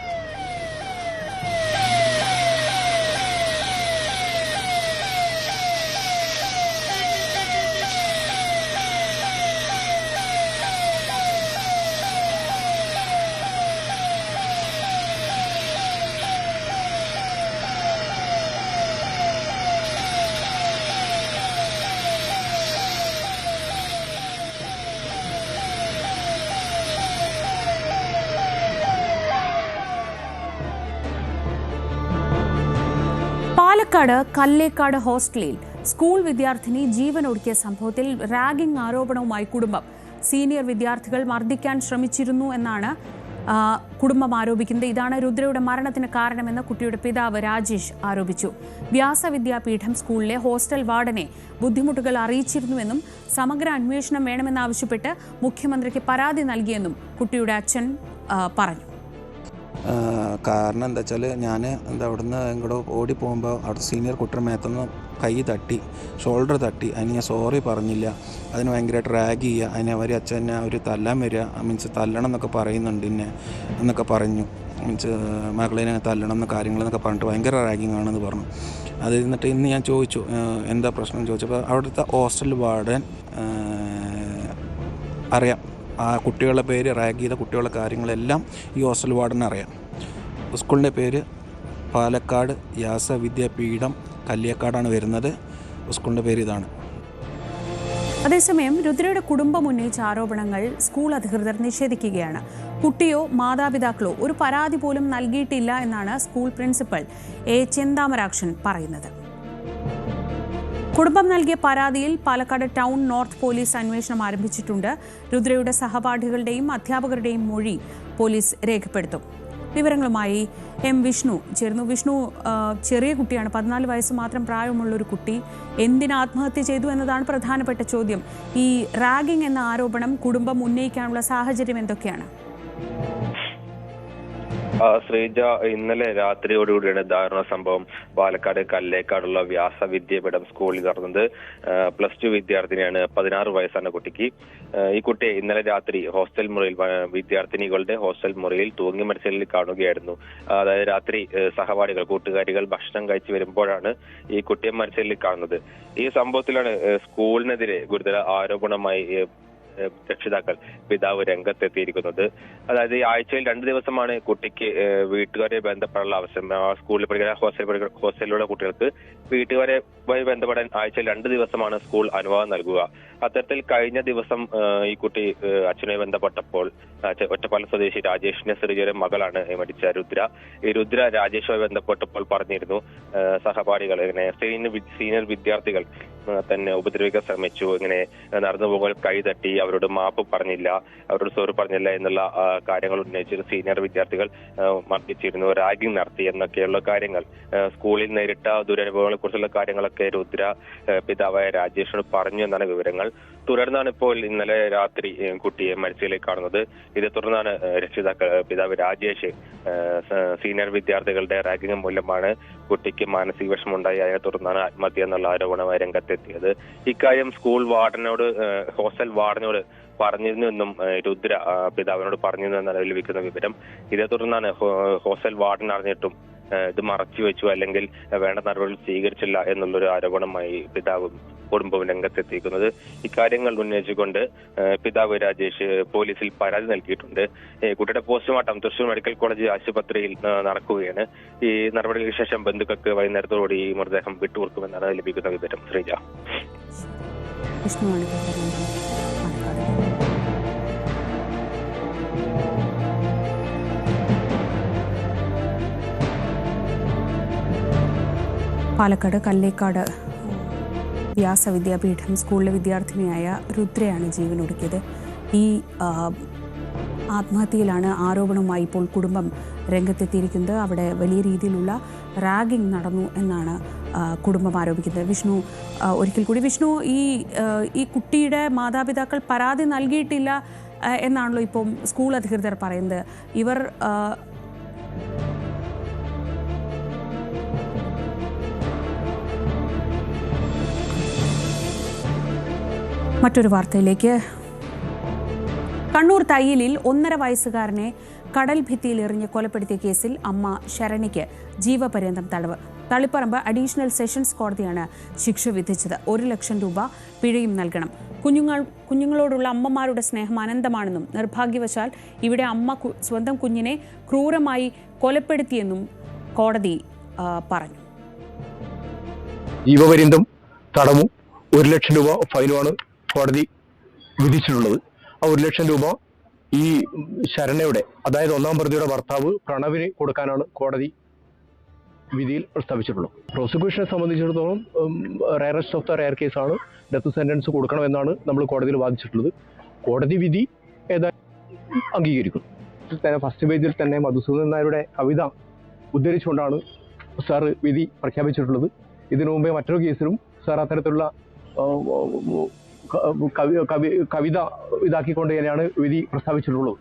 പാലക്കാട് കല്ലേക്കാട് ഹോസ്റ്റലിൽ സ്കൂൾ വിദ്യാർത്ഥിനി ജീവനൊടുക്കിയ സംഭവത്തിൽ റാഗിംഗ് ആരോപണവുമായി കുടുംബം. സീനിയർ വിദ്യാർത്ഥികൾ മർദ്ദിക്കാൻ ശ്രമിച്ചിരുന്നു എന്നാണ് കുടുംബം ആരോപിക്കുന്നത്. ഇതാണ് രുദ്രയുടെ മരണത്തിന് കാരണമെന്ന് കുട്ടിയുടെ പിതാവ് രാജേഷ് ആരോപിച്ചു. വ്യാസവിദ്യാപീഠം സ്കൂളിലെ ഹോസ്റ്റൽ വാർഡനെ ബുദ്ധിമുട്ടുകൾ അറിയിച്ചിരുന്നുവെന്നും സമഗ്ര അന്വേഷണം വേണമെന്നാവശ്യപ്പെട്ട് മുഖ്യമന്ത്രിക്ക് പരാതി നൽകിയെന്നും കുട്ടിയുടെ അച്ഛൻ പറഞ്ഞു. കാരണം എന്താ വെച്ചാൽ ഞാൻ അവിടുന്ന് ഇങ്ങോട്ട് ഓടി പോകുമ്പോൾ അവിടെ സീനിയർ കുട്ടിയുടെ മേത്തുനിന്ന് കൈ തട്ടി, ഷോൾഡർ തട്ടി. അതിന് ഞാൻ സോറി പറഞ്ഞില്ല. അതിന് ഭയങ്കരമായിട്ട് റാഗ് ചെയ്യുക. അതിന് അച്ഛനെ അവർ തല്ലാൻ വരിക, മീൻസ് തല്ലണം എന്നൊക്കെ പറയുന്നുണ്ട് എന്നൊക്കെ പറഞ്ഞു. മീൻസ് മകളിനെ തല്ലണം എന്ന കാര്യങ്ങളെന്നൊക്കെ പറഞ്ഞിട്ട് ഭയങ്കര റാഗിങ് ആണെന്ന് പറഞ്ഞു. അത് എന്നിട്ട് ഇന്ന് ഞാൻ ചോദിച്ചു എന്താ പ്രശ്നം ചോദിച്ചപ്പോൾ അവിടുത്തെ ഹോസ്റ്റൽ വാർഡൻ അറിയാം. ആ കുട്ടികളുടെ പേര്, റാഗ് ചെയ്ത കുട്ടികളുടെ കാര്യങ്ങളെല്ലാം ഈ ഹോസ്റ്റൽ വാർഡന് അറിയാം. സ്കൂളിൻ്റെ പേര് പാലക്കാട് വ്യാസവിദ്യാപീഠം കല്ലേക്കാടാണ് വരുന്നത്. സ്കൂളിൻ്റെ പേര് ഇതാണ്. അതേസമയം രുദ്രയുടെ കുടുംബം ഉന്നയിച്ച ആരോപണങ്ങൾ സ്കൂൾ അധികൃതർ നിഷേധിക്കുകയാണ്. കുട്ടിയോ മാതാപിതാക്കളോ ഒരു പരാതി പോലും നൽകിയിട്ടില്ല എന്നാണ് സ്കൂൾ പ്രിൻസിപ്പൽ എ ചെന്താമരാക്ഷൻ പറയുന്നത്. കുടുംബം നൽകിയ പരാതിയിൽ പാലക്കാട് ടൗൺ നോർത്ത് പോലീസ് അന്വേഷണം ആരംഭിച്ചിട്ടുണ്ട്. രുദ്രയുടെ സഹപാഠികളുടെയും അധ്യാപകരുടെയും മൊഴി പോലീസ് രേഖപ്പെടുത്തും. വിവരങ്ങളുമായി എം വിഷ്ണു ചേർന്നു. വിഷ്ണു, ചെറിയ കുട്ടിയാണ്, 14 വയസ്സ് മാത്രം പ്രായമുള്ളൊരു കുട്ടി. എന്തിന് ആത്മഹത്യ ചെയ്തു എന്നതാണ് പ്രധാനപ്പെട്ട ചോദ്യം. ഈ റാഗിംഗ് എന്ന ആരോപണം കുടുംബം ഉന്നയിക്കാനുള്ള സാഹചര്യം എന്തൊക്കെയാണ്? ശ്രീജ, ഇന്നലെ രാത്രിയോടുകൂടിയാണ് ദാരുണ സംഭവം പാലക്കാട് കല്ലേക്കാടുള്ള വ്യാസവിദ്യാപീഠം സ്കൂളിൽ നടന്നത്. +2 വിദ്യാർത്ഥിനിയാണ്. 16 വയസ്സാണ് കുട്ടിക്ക്. ഈ കുട്ടിയെ ഇന്നലെ രാത്രി ഹോസ്റ്റൽ മുറിയിൽ, വിദ്യാർത്ഥിനികളുടെ ഹോസ്റ്റൽ മുറിയിൽ തൂങ്ങി മരിച്ചതിൽ കാണുകയായിരുന്നു. അതായത് രാത്രി സഹപാഠികൾ, കൂട്ടുകാരികൾ ഭക്ഷണം കഴിച്ചു വരുമ്പോഴാണ് ഈ കുട്ടിയെ മരിച്ചതിൽ കാണുന്നത്. ഈ സംഭവത്തിലാണ് സ്കൂളിനെതിരെ ഗുരുതര ആരോപണമായി രക്ഷിതാക്കൾ, പിതാവ് രംഗത്തെത്തിയിരിക്കുന്നത്. അതായത് ഈ ആഴ്ചയിൽ 2 ദിവസമാണ് കുട്ടിക്ക് വീട്ടുകാരെ ബന്ധപ്പെടാനുള്ള അവസരം. സ്കൂളിൽ പഠിക്കുന്ന ഹോസ്റ്റലിലുള്ള കുട്ടികൾക്ക് വീട്ടുകാരുമായി ബന്ധപ്പെടാൻ ആഴ്ചയിൽ 2 ദിവസമാണ് സ്കൂൾ അനുവാദം നൽകുക. അത്തരത്തിൽ കഴിഞ്ഞ ദിവസം ഈ കുട്ടി അച്ഛനുമായി ബന്ധപ്പെട്ടപ്പോൾ ഒറ്റപ്പാലം സ്വദേശി രാജേഷിന്റെ ചെറിയൊരു മകളാണ് മരിച്ച രുദ്ര. ഈ രുദ്ര രാജേഷുമായി ബന്ധപ്പെട്ടപ്പോൾ പറഞ്ഞിരുന്നു സഹപാഠികൾ, ഇങ്ങനെ സീനിയർ വിദ്യാർത്ഥികൾ തന്നെ ഉപദ്രവിക്കാൻ ശ്രമിച്ചു, ഇങ്ങനെ നടന്നു പോകുമ്പോൾ കൈ തട്ടി, അവരോട് മാപ്പ് പറഞ്ഞില്ല, അവരോട് സോറി പറഞ്ഞില്ല എന്നുള്ള കാര്യങ്ങൾ ഉന്നയിച്ച് സീനിയർ വിദ്യാർത്ഥികൾ മർദ്ദിച്ചിരുന്നു, റാഗിംഗ് നടത്തി എന്നൊക്കെയുള്ള കാര്യങ്ങൾ, സ്കൂളിൽ നേരിട്ട ദുരനുഭവങ്ങളെ കുറിച്ചുള്ള കാര്യങ്ങളൊക്കെ രുദ്ര പിതാവായ രാജേഷിനോട് പറഞ്ഞു എന്നാണ് വിവരങ്ങൾ. തുടർന്നാണ് ഇപ്പോൾ ഇന്നലെ രാത്രി കുട്ടിയെ മരിച്ചതിലേക്ക് കാണുന്നത്. ഇതേ തുടർന്നാണ് രക്ഷിതാക്കൾ, പിതാവ് രാജേഷ് സീനിയർ വിദ്യാർത്ഥികളുടെ റാഗിംഗ് മൂലമാണ് കുട്ടിക്ക് മാനസിക വിഷമമുണ്ടായി, അതിനെ തുടർന്നാണ് ആത്മഹത്യ എന്നുള്ള ആരോപണമായി രംഗത്തെത്തിയത്. ഇക്കാര്യം സ്കൂൾ വാർഡനോട്, ഹോസ്റ്റൽ വാർഡനോട് പറഞ്ഞിരുന്നു എന്നും രുദ്ര പിതാവിനോട് പറഞ്ഞിരുന്നു എന്നാണ് ലഭിക്കുന്ന വിവരം. ഇതേ തുടർന്നാണ് ഹോസ്റ്റൽ വാർഡൻ അറിഞ്ഞിട്ടും ഇത് മറച്ചു വെച്ചു അല്ലെങ്കിൽ വേണ്ട നടപടികൾ സ്വീകരിച്ചില്ല എന്നുള്ളൊരു ആരോപണമായി പിതാവ് കുടുംബവും രംഗത്തെത്തിയിരിക്കുന്നത്. ഇക്കാര്യങ്ങൾ ഉന്നയിച്ചുകൊണ്ട് പിതാവ് രാജേഷ് പോലീസിൽ പരാതി നൽകിയിട്ടുണ്ട്. കുട്ടിയുടെ പോസ്റ്റ്മോർട്ടം തൃശൂർ മെഡിക്കൽ കോളേജ് ആശുപത്രിയിൽ നടക്കുകയാണ്. ഈ നടപടികൾക്ക് ശേഷം ബന്ധുക്കൾക്ക് വൈകുന്നേരത്തോടുകൂടി ഈ മൃതദേഹം വിട്ടുകൊടുക്കുമെന്നാണ് ലഭിക്കുന്ന വിവരം. ശ്രീജ. പാലക്കാട് കല്ലേക്കാട് വ്യാസവിദ്യാപീഠം സ്കൂളിലെ വിദ്യാർത്ഥിനിയായ രുദ്രയാണ് ജീവനൊടുക്കിയത്. ഈ ആത്മഹത്യയിലാണ് ആരോപണവുമായി ഇപ്പോൾ കുടുംബം രംഗത്തെത്തിയിരിക്കുന്നത്. അവിടെ വലിയ രീതിയിലുള്ള റാഗിംഗ് നടന്നു എന്നാണ് കുടുംബം ആരോപിക്കുന്നത്. വിഷ്ണു, ഒരിക്കൽ കൂടി വിഷ്ണു, ഈ കുട്ടിയുടെ മാതാപിതാക്കൾ പരാതി നൽകിയിട്ടില്ല എന്നാണല്ലോ ഇപ്പം സ്കൂൾ അധികൃതർ പറയുന്നത്. ഇവർ മറ്റൊരു വാർത്തയിലേക്ക്. കണ്ണൂർ തയ്യലിൽ 1.5 വയസ്സുകാരനെ കടൽ ഭിത്തിയിൽ എറിഞ്ഞ് കൊലപ്പെടുത്തിയ കേസിൽ അമ്മ ശരണ്യയ്ക്ക് ജീവപര്യന്തം തടവ്. തളിപ്പറമ്പ് അഡീഷണൽ സെഷൻസ് കോടതിയാണ് ശിക്ഷ വിധിച്ചത്. 1 ലക്ഷം രൂപ പിഴയും നൽകണം. കുഞ്ഞുങ്ങളോടുള്ള അമ്മമാരുടെ സ്നേഹം അനന്തമാണെന്നും നിർഭാഗ്യവശാൽ ഇവിടെ അമ്മ സ്വന്തം കുഞ്ഞിനെ ക്രൂരമായി കൊലപ്പെടുത്തിയെന്നും കോടതി പറഞ്ഞു. ജീവപര്യന്തം തടവും 1 ലക്ഷം രൂപ ഫൈനുമാണ് കോടതി വിധിച്ചിട്ടുള്ളത്. ആ 1 ലക്ഷം രൂപ ഈ ശരണയുടെ, അതായത് 1-ാം പ്രതിയുടെ ഭർത്താവ് പ്രണവിന് കൊടുക്കാനാണ് കോടതി വിധിയിൽ പ്രസ്താവിച്ചിട്ടുള്ളത്. പ്രോസിക്യൂഷനെ സംബന്ധിച്ചിടത്തോളം റയറസ്റ്റ് ഓഫ് ദ റയർ കേസാണ്, ഡെത്ത് സെന്റൻസ് കൊടുക്കണമെന്നാണ് നമ്മൾ കോടതിയിൽ വാദിച്ചിട്ടുള്ളത്. കോടതി വിധി ഏതായാലും അംഗീകരിക്കുന്നു. ഫസ്റ്റ് പേജിൽ തന്നെ മധുസൂദൻ നായരുടെ കവിത ഉദ്ധരിച്ചുകൊണ്ടാണ് സാർ വിധി പ്രഖ്യാപിച്ചിട്ടുള്ളത്. ഇതിനു മുമ്പേ മറ്റൊരു കേസിലും സാർ അത്തരത്തിലുള്ള കവിത ഇതാക്കിക്കൊണ്ട് തന്നെയാണ് വിധി പ്രസ്താവിച്ചിട്ടുള്ളത്.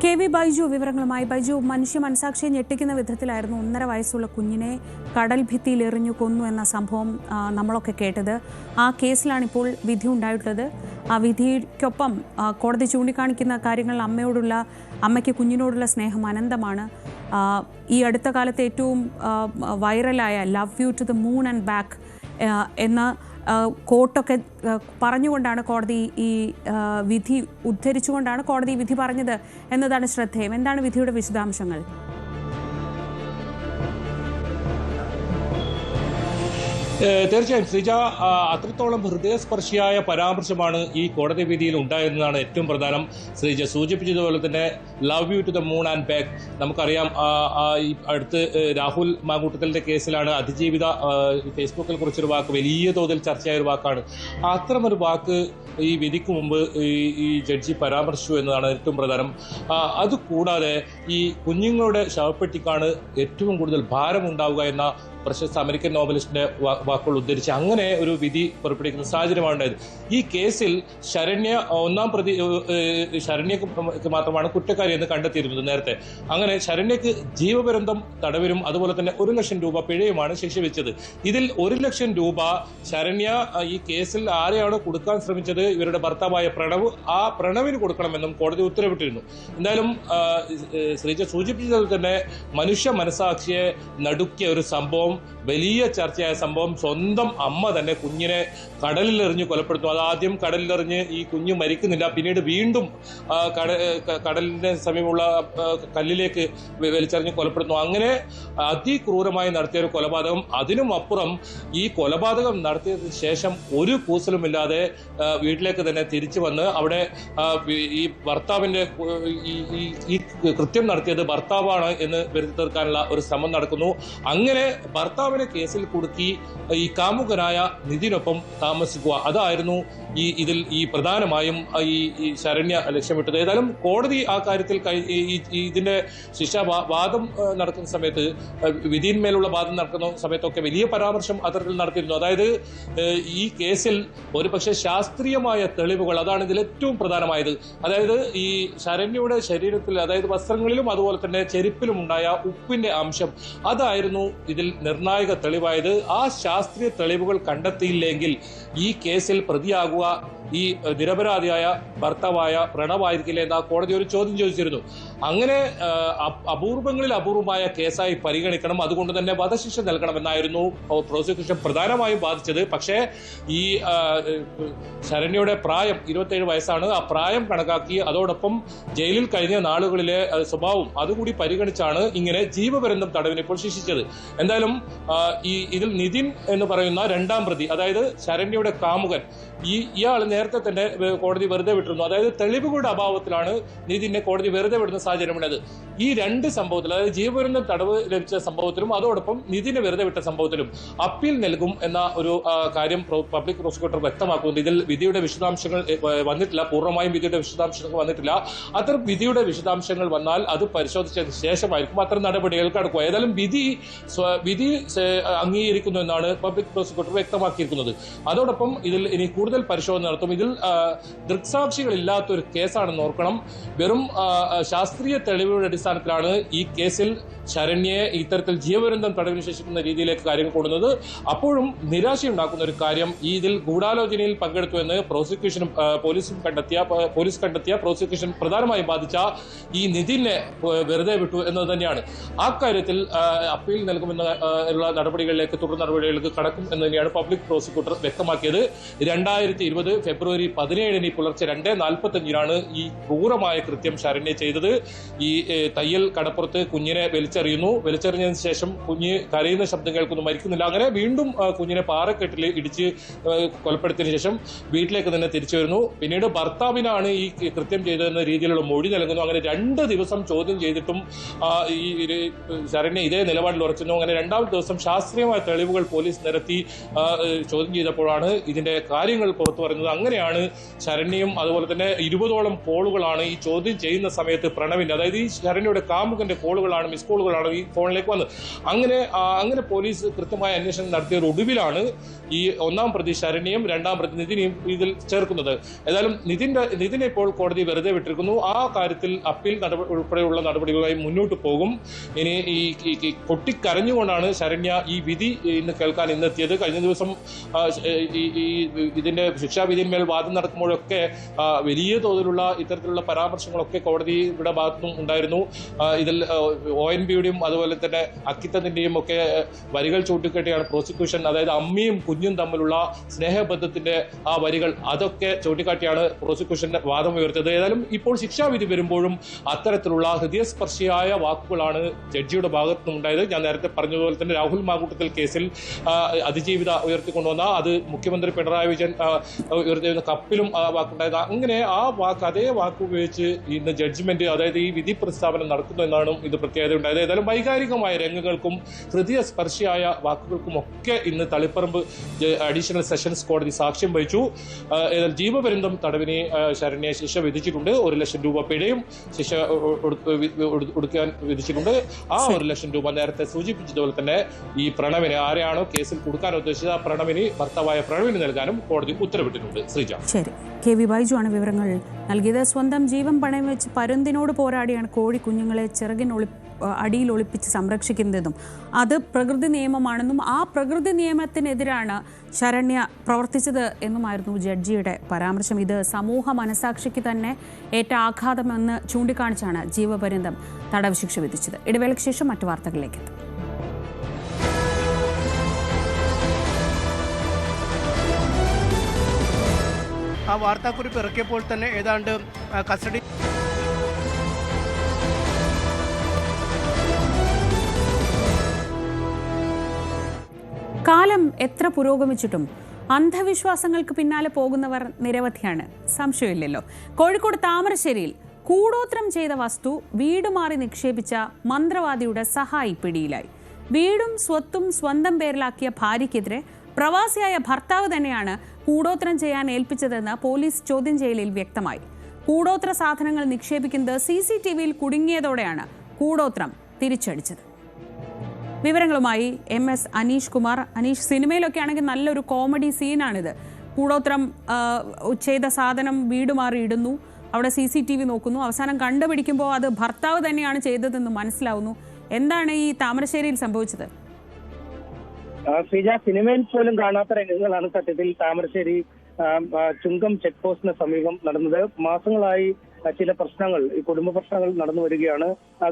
കെ വി ബൈജു വിവരങ്ങളുമായി. ബൈജു, മനുഷ്യ മനസാക്ഷിയെ ഞെട്ടിക്കുന്ന വിധത്തിലായിരുന്നു 1.5 വയസ്സുള്ള കുഞ്ഞിനെ കടൽ ഭിത്തിയിൽ എറിഞ്ഞു കൊന്നു എന്ന സംഭവം നമ്മളൊക്കെ കേട്ടത്. ആ കേസിലാണിപ്പോൾ വിധി ഉണ്ടായിട്ടുള്ളത്. ആ വിധിക്കൊപ്പം കോടതി ചൂണ്ടിക്കാണിക്കുന്ന കാര്യങ്ങൾ അമ്മയ്ക്ക് കുഞ്ഞിനോടുള്ള സ്നേഹം അനന്തമാണ്. ഈ അടുത്ത കാലത്ത് ഏറ്റവും വൈറലായ love you to the moon and back എന്ന കോട്ടൊക്കെ പറഞ്ഞുകൊണ്ടാണ് കോടതി ഈ വിധി ഉദ്ധരിച്ചുകൊണ്ടാണ് കോടതി വിധി പറഞ്ഞത് എന്നതാണ് ശ്രദ്ധേയം. എന്താണ് വിധിയുടെ വിശദാംശങ്ങൾ? തീർച്ചയായും ശ്രീജ, അത്രത്തോളം ഹൃദയസ്പർശിയായ പരാമർശമാണ് ഈ കോടതി വിധിയിൽ ഉണ്ടായതെന്നാണ് ഏറ്റവും പ്രധാനം. ശ്രീജ സൂചിപ്പിച്ചതുപോലെ തന്നെ love you to the moon and back. നമുക്കറിയാം, ഈ അടുത്ത് രാഹുൽ മാങ്കൂട്ടത്തിൻ്റെ കേസിലാണ് അതിജീവിത ഫേസ്ബുക്കിൽ കുറിച്ചൊരു വാക്ക് വലിയ തോതിൽ ചർച്ചയായ ഒരു വാക്കാണ്. അത്തരമൊരു വാക്ക് ഈ വിധിക്ക് മുമ്പ് ഈ ജഡ്ജി പരാമർശിച്ചു എന്നതാണ് ഏറ്റവും പ്രധാനം. അതുകൂടാതെ ഈ കുഞ്ഞുങ്ങളുടെ ശവപ്പെട്ടിക്കാണ് ഏറ്റവും കൂടുതൽ ഭാരമുണ്ടാവുക എന്ന പ്രശസ്ത അമേരിക്കൻ നോവലിസ്റ്റിന്റെ വാക്കുകൾ ഉദ്ധരിച്ച് അങ്ങനെ ഒരു വിധി പുറപ്പെടുവിക്കുന്ന സാഹചര്യമാണ് ഉണ്ടായത്. ഈ കേസിൽ ശരണ്യ 1-ാം പ്രതി ശരണ്യക്ക് മാത്രമാണ് കുറ്റക്കാരി എന്ന് കണ്ടെത്തിയിരുന്നത് നേരത്തെ. അങ്ങനെ ശരണ്യക്ക് ജീവപര്യന്തം തടവിനും അതുപോലെ തന്നെ 1 ലക്ഷം രൂപ പിഴയുമാണ് ശിക്ഷ വിധിച്ചത്. ഇതിൽ 1 ലക്ഷം രൂപ ശരണ്യ ഈ കേസിൽ ആരെയാണ് കൊടുക്കാൻ ശ്രമിച്ചത്, ഇവരുടെ ഭർത്താവായ പ്രണവ്, ആ പ്രണവിന് കൊടുക്കണമെന്നും കോടതി ഉത്തരവിട്ടിരുന്നു. എന്തായാലും ശ്രീജ സൂചിപ്പിച്ചതിൽ തന്നെ മനുഷ്യ മനസാക്ഷിയെ നടുക്കിയ ഒരു സംഭവം, വലിയ ചർച്ചയായ സംഭവം. സ്വന്തം അമ്മ തന്നെ കുഞ്ഞിനെ കടലിലെറിഞ്ഞ് കൊലപ്പെടുത്തുന്നു. അതാദ്യം കടലിലെറിഞ്ഞ് ഈ കുഞ്ഞ് മരിക്കുന്നില്ല, പിന്നീട് വീണ്ടും കടലിന് സമീപമുള്ള കല്ലിലേക്ക് വലിച്ചെറിഞ്ഞ് കൊലപ്പെടുത്തുന്നു. അങ്ങനെ അതിക്രൂരമായി നടത്തിയ ഒരു കൊലപാതകം. അതിനും അപ്പുറം ഈ കൊലപാതകം നടത്തിയതിനു ശേഷം ഒരു കൂസലുമില്ലാതെ വീട്ടിലേക്ക് തന്നെ തിരിച്ചു വന്ന് അവിടെ ഈ ഭർത്താവിൻ്റെ ഈ കൃത്യം നടത്തിയത് ഭർത്താവാണ് എന്ന് വരുത്തി തീർക്കാനുള്ള ഒരു ശ്രമം നടക്കുന്നു. അങ്ങനെ ഭർത്താവിനെ കേസിൽ കുടുക്കി ഈ കാമുകനായ നിതിനൊപ്പം താമസിക്കുക, അതായിരുന്നു ഇതിൽ പ്രധാനമായും ഈ ശരണ്യ ലക്ഷ്യമിട്ടത്. ഏതായാലും കോടതി ആ കാര്യത്തിൽ ഇതിന്റെ ശിക്ഷാവാദം നടക്കുന്ന സമയത്ത്, വിധിയിന്മേലുള്ള വാദം നടക്കുന്ന സമയത്തൊക്കെ വലിയ പരാമർശം അത്തരത്തിൽ നടത്തിയിരുന്നു. അതായത് ഈ കേസിൽ ഒരുപക്ഷെ ശാസ്ത്രീയമായ തെളിവുകൾ, അതാണ് ഇതിൽ ഏറ്റവും പ്രധാനമായത്. അതായത് ഈ ശരണ്യയുടെ ശരീരത്തിൽ, അതായത് വസ്ത്രങ്ങളിലും അതുപോലെ തന്നെ ചെരുപ്പിലും ഉണ്ടായ ഉപ്പിന്റെ അംശം, അതായിരുന്നു ഇതിൽ നിർണായക തെളിവായത്. ആ ശാസ്ത്രീയ തെളിവുകൾ കണ്ടെത്തിയില്ലെങ്കിൽ ഈ കേസിൽ പ്രതിയാകുക ഈ നിരപരാധിയായ ഭർത്താവായ പ്രണവായിരിക്കില്ല എന്ന കോടതി ഒരു ചോദ്യം ചോദിച്ചിരുന്നു. അങ്ങനെ അപൂർവങ്ങളിൽ അപൂർവമായ കേസായി പരിഗണിക്കണം, അതുകൊണ്ട് തന്നെ വധശിക്ഷ നൽകണമെന്നായിരുന്നു പ്രോസിക്യൂഷൻ പ്രധാനമായും വാദിച്ചത്. പക്ഷേ ഈ ശരണ്യയുടെ പ്രായം 27 വയസ്സാണ്. ആ പ്രായം കണക്കാക്കി അതോടൊപ്പം ജയിലിൽ കഴിഞ്ഞ നാളുകളിലെ സ്വഭാവം അതുകൂടി പരിഗണിച്ചാണ് ഇങ്ങനെ ജീവപര്യന്തം തടവിന് ഇപ്പോൾ ശിക്ഷിച്ചത്. എന്തായാലും ഇതിൽ നിതിൻ എന്ന് പറയുന്ന രണ്ടാം പ്രതി, അതായത് ശരണ്യയുടെ കാമുകൻ, ഇയാൾ നേരത്തെ തന്നെ കോടതി വെറുതെ വിട്ടിരുന്നു. അതായത് തെളിവുകളുടെ അഭാവത്തിലാണ് നിതിനെ കോടതി വെറുതെ വിടുന്ന സാഹചര്യമുള്ളത്. ഈ രണ്ട് സംഭവത്തിൽ, അതായത് ജീവപര്യന്തം തടവ് ലഭിച്ച സംഭവത്തിലും അതോടൊപ്പം നിതിനെ വെറുതെ വിട്ട സംഭവത്തിലും അപ്പീൽ നൽകും എന്ന ഒരു കാര്യം പബ്ലിക് പ്രോസിക്യൂട്ടർ വ്യക്തമാക്കുന്നുണ്ട്. ഇതിൽ വിധിയുടെ വിശദാംശങ്ങൾ വന്നിട്ടില്ല, പൂർണ്ണമായും വിധിയുടെ വിശദാംശങ്ങൾ വന്നിട്ടില്ല. അത്തരം വിധിയുടെ വിശദാംശങ്ങൾ വന്നാൽ അത് പരിശോധിച്ചതിന് ശേഷമായിരിക്കും അത്തരം നടപടികൾ കടക്കുക. ഏതായാലും വിധി അംഗീകരിക്കുന്നു എന്നാണ് പബ്ലിക് പ്രോസിക്യൂട്ടർ വ്യക്തമാക്കിയിരിക്കുന്നത്. അതോടൊപ്പം ഇതിൽ ഇനി കൂടുതൽ പരിശോധന നടത്തും. ഇതിൽ ദൃക്സാക്ഷികളില്ലാത്തൊരു കേസാണെന്ന് ഓർക്കണം. വെറും ശാസ്ത്രീയ തെളിവുകളുടെ അടിസ്ഥാനത്തിലാണ് ഈ കേസിൽ ശരണ്യയെ ഇത്തരത്തിൽ ജീവപര്യന്തം തടവിന് ശേഷിക്കുന്ന രീതിയിലേക്ക് കാര്യങ്ങൾ കൂടുന്നത്. അപ്പോഴും നിരാശയുണ്ടാക്കുന്ന ഒരു കാര്യം, ഇതിൽ ഗൂഢാലോചനയിൽ പങ്കെടുത്തു എന്ന് പോലീസ് കണ്ടെത്തിയ പ്രോസിക്യൂഷൻ പ്രധാനമായും ബാധിച്ച ഈ നിതിനെ വെറുതെ വിട്ടു എന്നത് തന്നെയാണ്. ആ കാര്യത്തിൽ അപ്പീൽ നൽകുമെന്നുള്ള നടപടികളിലേക്ക്, തുടർ നടപടികളിലേക്ക് കടക്കും എന്ന് തന്നെയാണ് പബ്ലിക് പ്രോസിക്യൂട്ടർ വ്യക്തമാക്കിയത്. 2020 ഫെബ്രുവരി 17 പുലർച്ചെ 2:45 ഈ ക്രൂരമായ കൃത്യം ശരണ്യ ചെയ്തത്. ഈ തയ്യൽ കടപ്പുറത്ത് കുഞ്ഞിനെ വലിച്ചെറിഞ്ഞതിന് ശേഷം കുഞ്ഞ് കരയുന്ന ശബ്ദം കേൾക്കുന്നു, മരിക്കുന്നില്ല. അങ്ങനെ വീണ്ടും കുഞ്ഞിനെ പാറക്കെട്ടിൽ ഇടിച്ച് കൊലപ്പെടുത്തിയതിനു ശേഷം വീട്ടിലേക്ക് തന്നെ തിരിച്ചു വരുന്നു. പിന്നീട് ഭർത്താവിനാണ് ഈ കൃത്യം ചെയ്തതെന്ന രീതിയിലുള്ള മൊഴി നൽകുന്നു. അങ്ങനെ 2 ദിവസം ചോദ്യം ചെയ്തിട്ടും ഈ ശരണ്യ ഇതേ നിലപാടിൽ ഉറച്ചുന്നു. അങ്ങനെ 2ാമത്തെ ദിവസം ശാസ്ത്രീയമായ തെളിവുകൾ പോലീസ് നിരത്തി ചോദ്യം ചെയ്തപ്പോഴാണ് ഇതിന്റെ കാര്യങ്ങൾ പുറത്തു പറയുന്നത്. അങ്ങനെയാണ് ശരണ്യയും അതുപോലെ തന്നെ 20ഓളം കോളുകളാണ് ഈ ചോദ്യം ചെയ്യുന്ന സമയത്ത് പ്രണവിന്റെ, അതായത് ഈ ശരണ്യയുടെ കാമുകന്റെ കോളുകളാണ്, മിസ് കോളുകളാണ് ഈ ഫോണിലേക്ക് വന്നത്. അങ്ങനെ പോലീസ് കൃത്യമായ അന്വേഷണം നടത്തിയ ഒടുവിലാണ് ഈ 1ാം പ്രതി ശരണ്യയും 2ാം പ്രതി നിതിനെയും ഇതിൽ ചേർക്കുന്നത്. ഏതായാലും നിതിനെ ഇപ്പോൾ കോടതി വെറുതെ വിട്ടിരിക്കുന്നു. ആ കാര്യത്തിൽ അപ്പീൽ ഉൾപ്പെടെയുള്ള നടപടികളുമായി മുന്നോട്ട് പോകും. ഇനി ഈ പൊട്ടിക്കരഞ്ഞുകൊണ്ടാണ് ശരണ്യ ഈ വിധി ഇന്ന് കേൾക്കാൻ ഇന്നെത്തിയത്. കഴിഞ്ഞ ദിവസം ഇതിന്റെ ശിക്ഷാവിധിന്മേൽ വാദം നടക്കുമ്പോഴൊക്കെ വലിയ തോതിലുള്ള ഇത്തരത്തിലുള്ള പരാമർശങ്ങളൊക്കെ കോടതിയുടെ ഭാഗത്തുനിന്നും ഉണ്ടായിരുന്നു. ഇതിൽ ONBയുടെയും അതുപോലെ തന്നെ അക്കിത്തത്തിന്റെയും ഒക്കെ വരികൾ ചൂണ്ടിക്കാട്ടിയാണ് പ്രോസിക്യൂഷൻ, അതായത് അമ്മയും കുഞ്ഞും തമ്മിലുള്ള സ്നേഹബന്ധത്തിന്റെ ആ വരികൾ, അതൊക്കെ ചൂണ്ടിക്കാട്ടിയാണ് പ്രോസിക്യൂഷന്റെ വാദം ഉയർത്തിയത്. ഏതായാലും ഇപ്പോൾ ശിക്ഷാവിധി വരുമ്പോഴും അത്തരത്തിലുള്ള ഹൃദയസ്പർശിയായ വാക്കുകളാണ് ജഡ്ജിയുടെ ഭാഗത്തുനിന്നും ഉണ്ടായത്. ഞാൻ നേരത്തെ പറഞ്ഞതുപോലെ തന്നെ രാഹുൽ മാങ്കൂട്ടത്തിൽ കേസിൽ അതിജീവിത ഉയർത്തിക്കൊണ്ടുവന്ന, അത് മുഖ്യമന്ത്രി പിണറായി വിജയൻ ഉയർത്തിയിരുന്ന കപ്പിലും വാക്കുണ്ടായത്. അങ്ങനെ അതേ വാക്ക് ഉപയോഗിച്ച് ഇന്ന് ജഡ്ജ്മെന്റ്, അതായത് ഈ വിധി പ്രസ്താവന നടക്കുന്നു എന്നാണ് ഇത് പ്രത്യേകത ഉണ്ടായത്. ഏതായാലും വൈകാരികമായ രംഗങ്ങൾക്കും ഹൃദയസ്പർശിയായ വാക്കുകൾക്കും ഒക്കെ ഇന്ന് തളിപ്പറമ്പ് അഡീഷണൽ സെഷൻസ് കോടതി സാക്ഷ്യം വഹിച്ചു. ജീവപര്യന്തം തടവിന് ശരണ്യെ ശിക്ഷ വിധിച്ചിട്ടുണ്ട്. 1 ലക്ഷം രൂപ പിഴയും ശിക്ഷ ഒടുക്കാൻ വിധിച്ചിട്ടുണ്ട്. ആ 1 ലക്ഷം രൂപ നേരത്തെ സൂചിപ്പിച്ചതുപോലെ തന്നെ ഈ പ്രണവിനെ, ആരെയാണോ കേസിൽ കൊടുക്കാൻ ഉദ്ദേശിച്ചത്, ആ പ്രണവിന്, ഭർത്താവായ പ്രണവിന് നൽകാനും കോടതി ഉത്തരവിട്ടിട്ടുണ്ട്. ശ്രീജ. ശരി, KV ബൈജു ആണ് വിവരങ്ങൾ നൽകിയത്. സ്വന്തം ജീവൻ പണയം വെച്ച് പരുന്തിനോട് പോരാടിയാണ് കോഴി കുഞ്ഞുങ്ങളെ അടിയിൽ ഒളിപ്പിച്ച് സംരക്ഷിക്കുന്നതെന്നും അത് പ്രകൃതി നിയമമാണെന്നും ആ പ്രകൃതി നിയമത്തിനെതിരാണ് ശരണ്യ പ്രവർത്തിച്ചത് എന്നുമായിരുന്നു ജഡ്ജിയുടെ പരാമർശം. ഇത് സമൂഹ മനസാക്ഷിക്ക് തന്നെ ഏറ്റ ആഘാതമെന്ന് ചൂണ്ടിക്കാണിച്ചാണ് ജീവപര്യന്തം തടവ് ശിക്ഷ വിധിച്ചത്. ഇടവേളയ്ക്ക് ശേഷം മറ്റു വാർത്തകളിലേക്ക് എത്തും. ആ വാർത്താക്കുറിപ്പ് ഇറക്കിയപ്പോൾ തന്നെ ഏതാണ്ട് കസ്റ്റഡി കാലം എത്ര പുരോഗമിച്ചിട്ടും അന്ധവിശ്വാസങ്ങൾക്ക് പിന്നാലെ പോകുന്നവർ നിരവധിയാണ്, സംശയമില്ലല്ലോ. കോഴിക്കോട് താമരശ്ശേരിയിൽ കൂടോത്രം ചെയ്ത വസ്തു വീട് മാറി നിക്ഷേപിച്ച മന്ത്രവാദിയുടെ സഹായി പിടിയിലായി. വീടും സ്വത്തും സ്വന്തം പേരിലാക്കിയ ഭാര്യയ്ക്കെതിരെ പ്രവാസിയായ ഭർത്താവ് തന്നെയാണ് കൂടോത്രം ചെയ്യാൻ ഏൽപ്പിച്ചതെന്ന് പോലീസ് ചോദ്യം ചെയ്യലിൽ വ്യക്തമായി. കൂടോത്ര സാധനങ്ങൾ നിക്ഷേപിക്കുന്നത് CCTVയിൽ കുടുങ്ങിയതോടെയാണ് കൂടോത്രം തിരിച്ചടിച്ചത്. വിവരങ്ങളുമായി MS അനീഷ് കുമാർ. അനീഷ്, സിനിമയിലൊക്കെ ആണെങ്കിൽ നല്ലൊരു കോമഡി സീനാണിത്. കൂടോത്രം ചെയ്ത സാധനം വീട് മാറി ഇടുന്നു, അവിടെ CCTV നോക്കുന്നു, അവസാനം കണ്ടുപിടിക്കുമ്പോൾ അത് ഭർത്താവ് തന്നെയാണ് ചെയ്തതെന്ന് മനസ്സിലാവുന്നു. എന്താണ് ഈ താമരശ്ശേരിയിൽ സംഭവിച്ചത്? ശ്രീജ, സിനിമയിൽ പോലും കാണാത്ത രംഗങ്ങളാണ് സത്യത്തിൽ താമരശ്ശേരി ചുങ്കം ചെക്ക് പോസ്റ്റിന് സമീപം നടന്നത്. മാസങ്ങളായി ചില പ്രശ്നങ്ങൾ, ഈ കുടുംബ പ്രശ്നങ്ങൾ നടന്നു വരികയാണ്.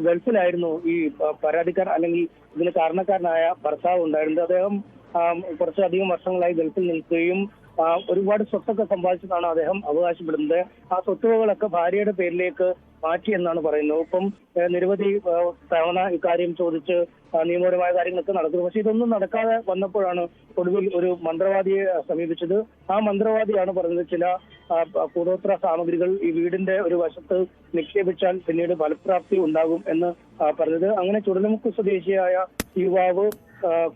ഗൾഫിലായിരുന്നു ഈ പരാതിക്കാരൻ അല്ലെങ്കിൽ ഇതിന് കാരണക്കാരനായ ഭർത്താവ് ഉണ്ടായിരുന്നത്. അദ്ദേഹം കുറച്ചധികം വർഷങ്ങളായി ഗൾഫിൽ നിൽക്കുകയും ഒരുപാട് സ്വത്തൊക്കെ സമ്പാദിച്ചതാണ് അദ്ദേഹം അവകാശപ്പെടുന്നത്. ആ സ്വത്തുവകളൊക്കെ ഭാര്യയുടെ പേരിലേക്ക് മാറ്റി എന്നാണ് പറയുന്നത്. ഒപ്പം നിരവധി തവണ ഇക്കാര്യം ചോദിച്ച് നിയമപരമായ കാര്യങ്ങളൊക്കെ നടക്കുന്നു. പക്ഷെ ഇതൊന്നും നടക്കാതെ വന്നപ്പോഴാണ് ഒടുവിൽ ഒരു മന്ത്രവാദിയെ സമീപിച്ചത്. ആ മന്ത്രവാദിയാണ് പറഞ്ഞത് ചില കൂടോത്ര സാമഗ്രികൾ ഈ വീടിന്റെ ഒരു വശത്ത് നിക്ഷേപിച്ചാൽ പിന്നീട് ഫലപ്രാപ്തി ഉണ്ടാകും എന്ന് പറഞ്ഞത്. അങ്ങനെ ചുടലമുക്ക് സ്വദേശിയായ യുവാവ്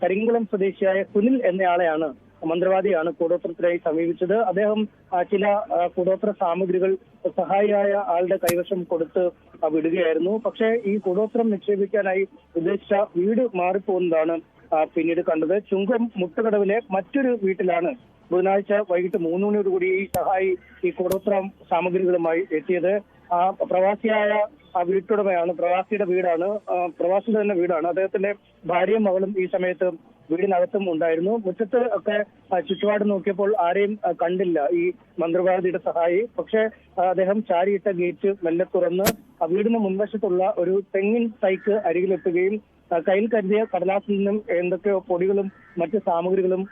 കരിങ്കുളം സ്വദേശിയായ സുനിൽ എന്നയാളെയാണ് മന്ത്രവാദിയാണ് കൂടോത്രത്തിനായി സമീപിച്ചത്. അദ്ദേഹം ചില കൂടോത്ര സാമഗ്രികൾ സഹായിയായ ആളുടെ കൈവശം കൊടുത്ത് വിടുകയായിരുന്നു. പക്ഷേ ഈ കൂടോത്രം നിക്ഷേപിക്കാനായി ഉദ്ദേശിച്ച വീട് മാറിപ്പോകുന്നതാണ് പിന്നീട് കണ്ടത്. ചുങ്കം മുട്ടുകടവിലെ മറ്റൊരു വീട്ടിലാണ് ബുധനാഴ്ച വൈകിട്ട് 3 മണിയോടുകൂടി ഈ സഹായി ഈ കൂടോത്ര സാമഗ്രികളുമായി എത്തിയത്. പ്രവാസിയായ വീട്ടുടമയാണ്, പ്രവാസിയുടെ വീടാണ്, പ്രവാസിയുടെ തന്നെ വീടാണ്. അദ്ദേഹത്തിന്റെ ഭാര്യയും മകളും ഈ സമയത്ത് വീടിനകത്തും ഉണ്ടായിരുന്നു. മുറ്റത്ത് ഒക്കെ ചുറ്റുപാട് നോക്കിയപ്പോൾ ആരെയും കണ്ടില്ല ഈ മന്ത്രവാദിയുടെ സഹായി. പക്ഷെ അദ്ദേഹം ചാരിയിട്ട ഗേറ്റ് മെല്ലെ തുറന്ന് വീടിന് മുൻവശത്തുള്ള ഒരു തെങ്ങിൻ തൈക്ക് അരികിലെത്തുകയും കയ്യിൽ കരുതിയ കടലാസിൽ നിന്നും എന്തൊക്കെയോ പൊടികളും മറ്റ് സാമഗ്രികളും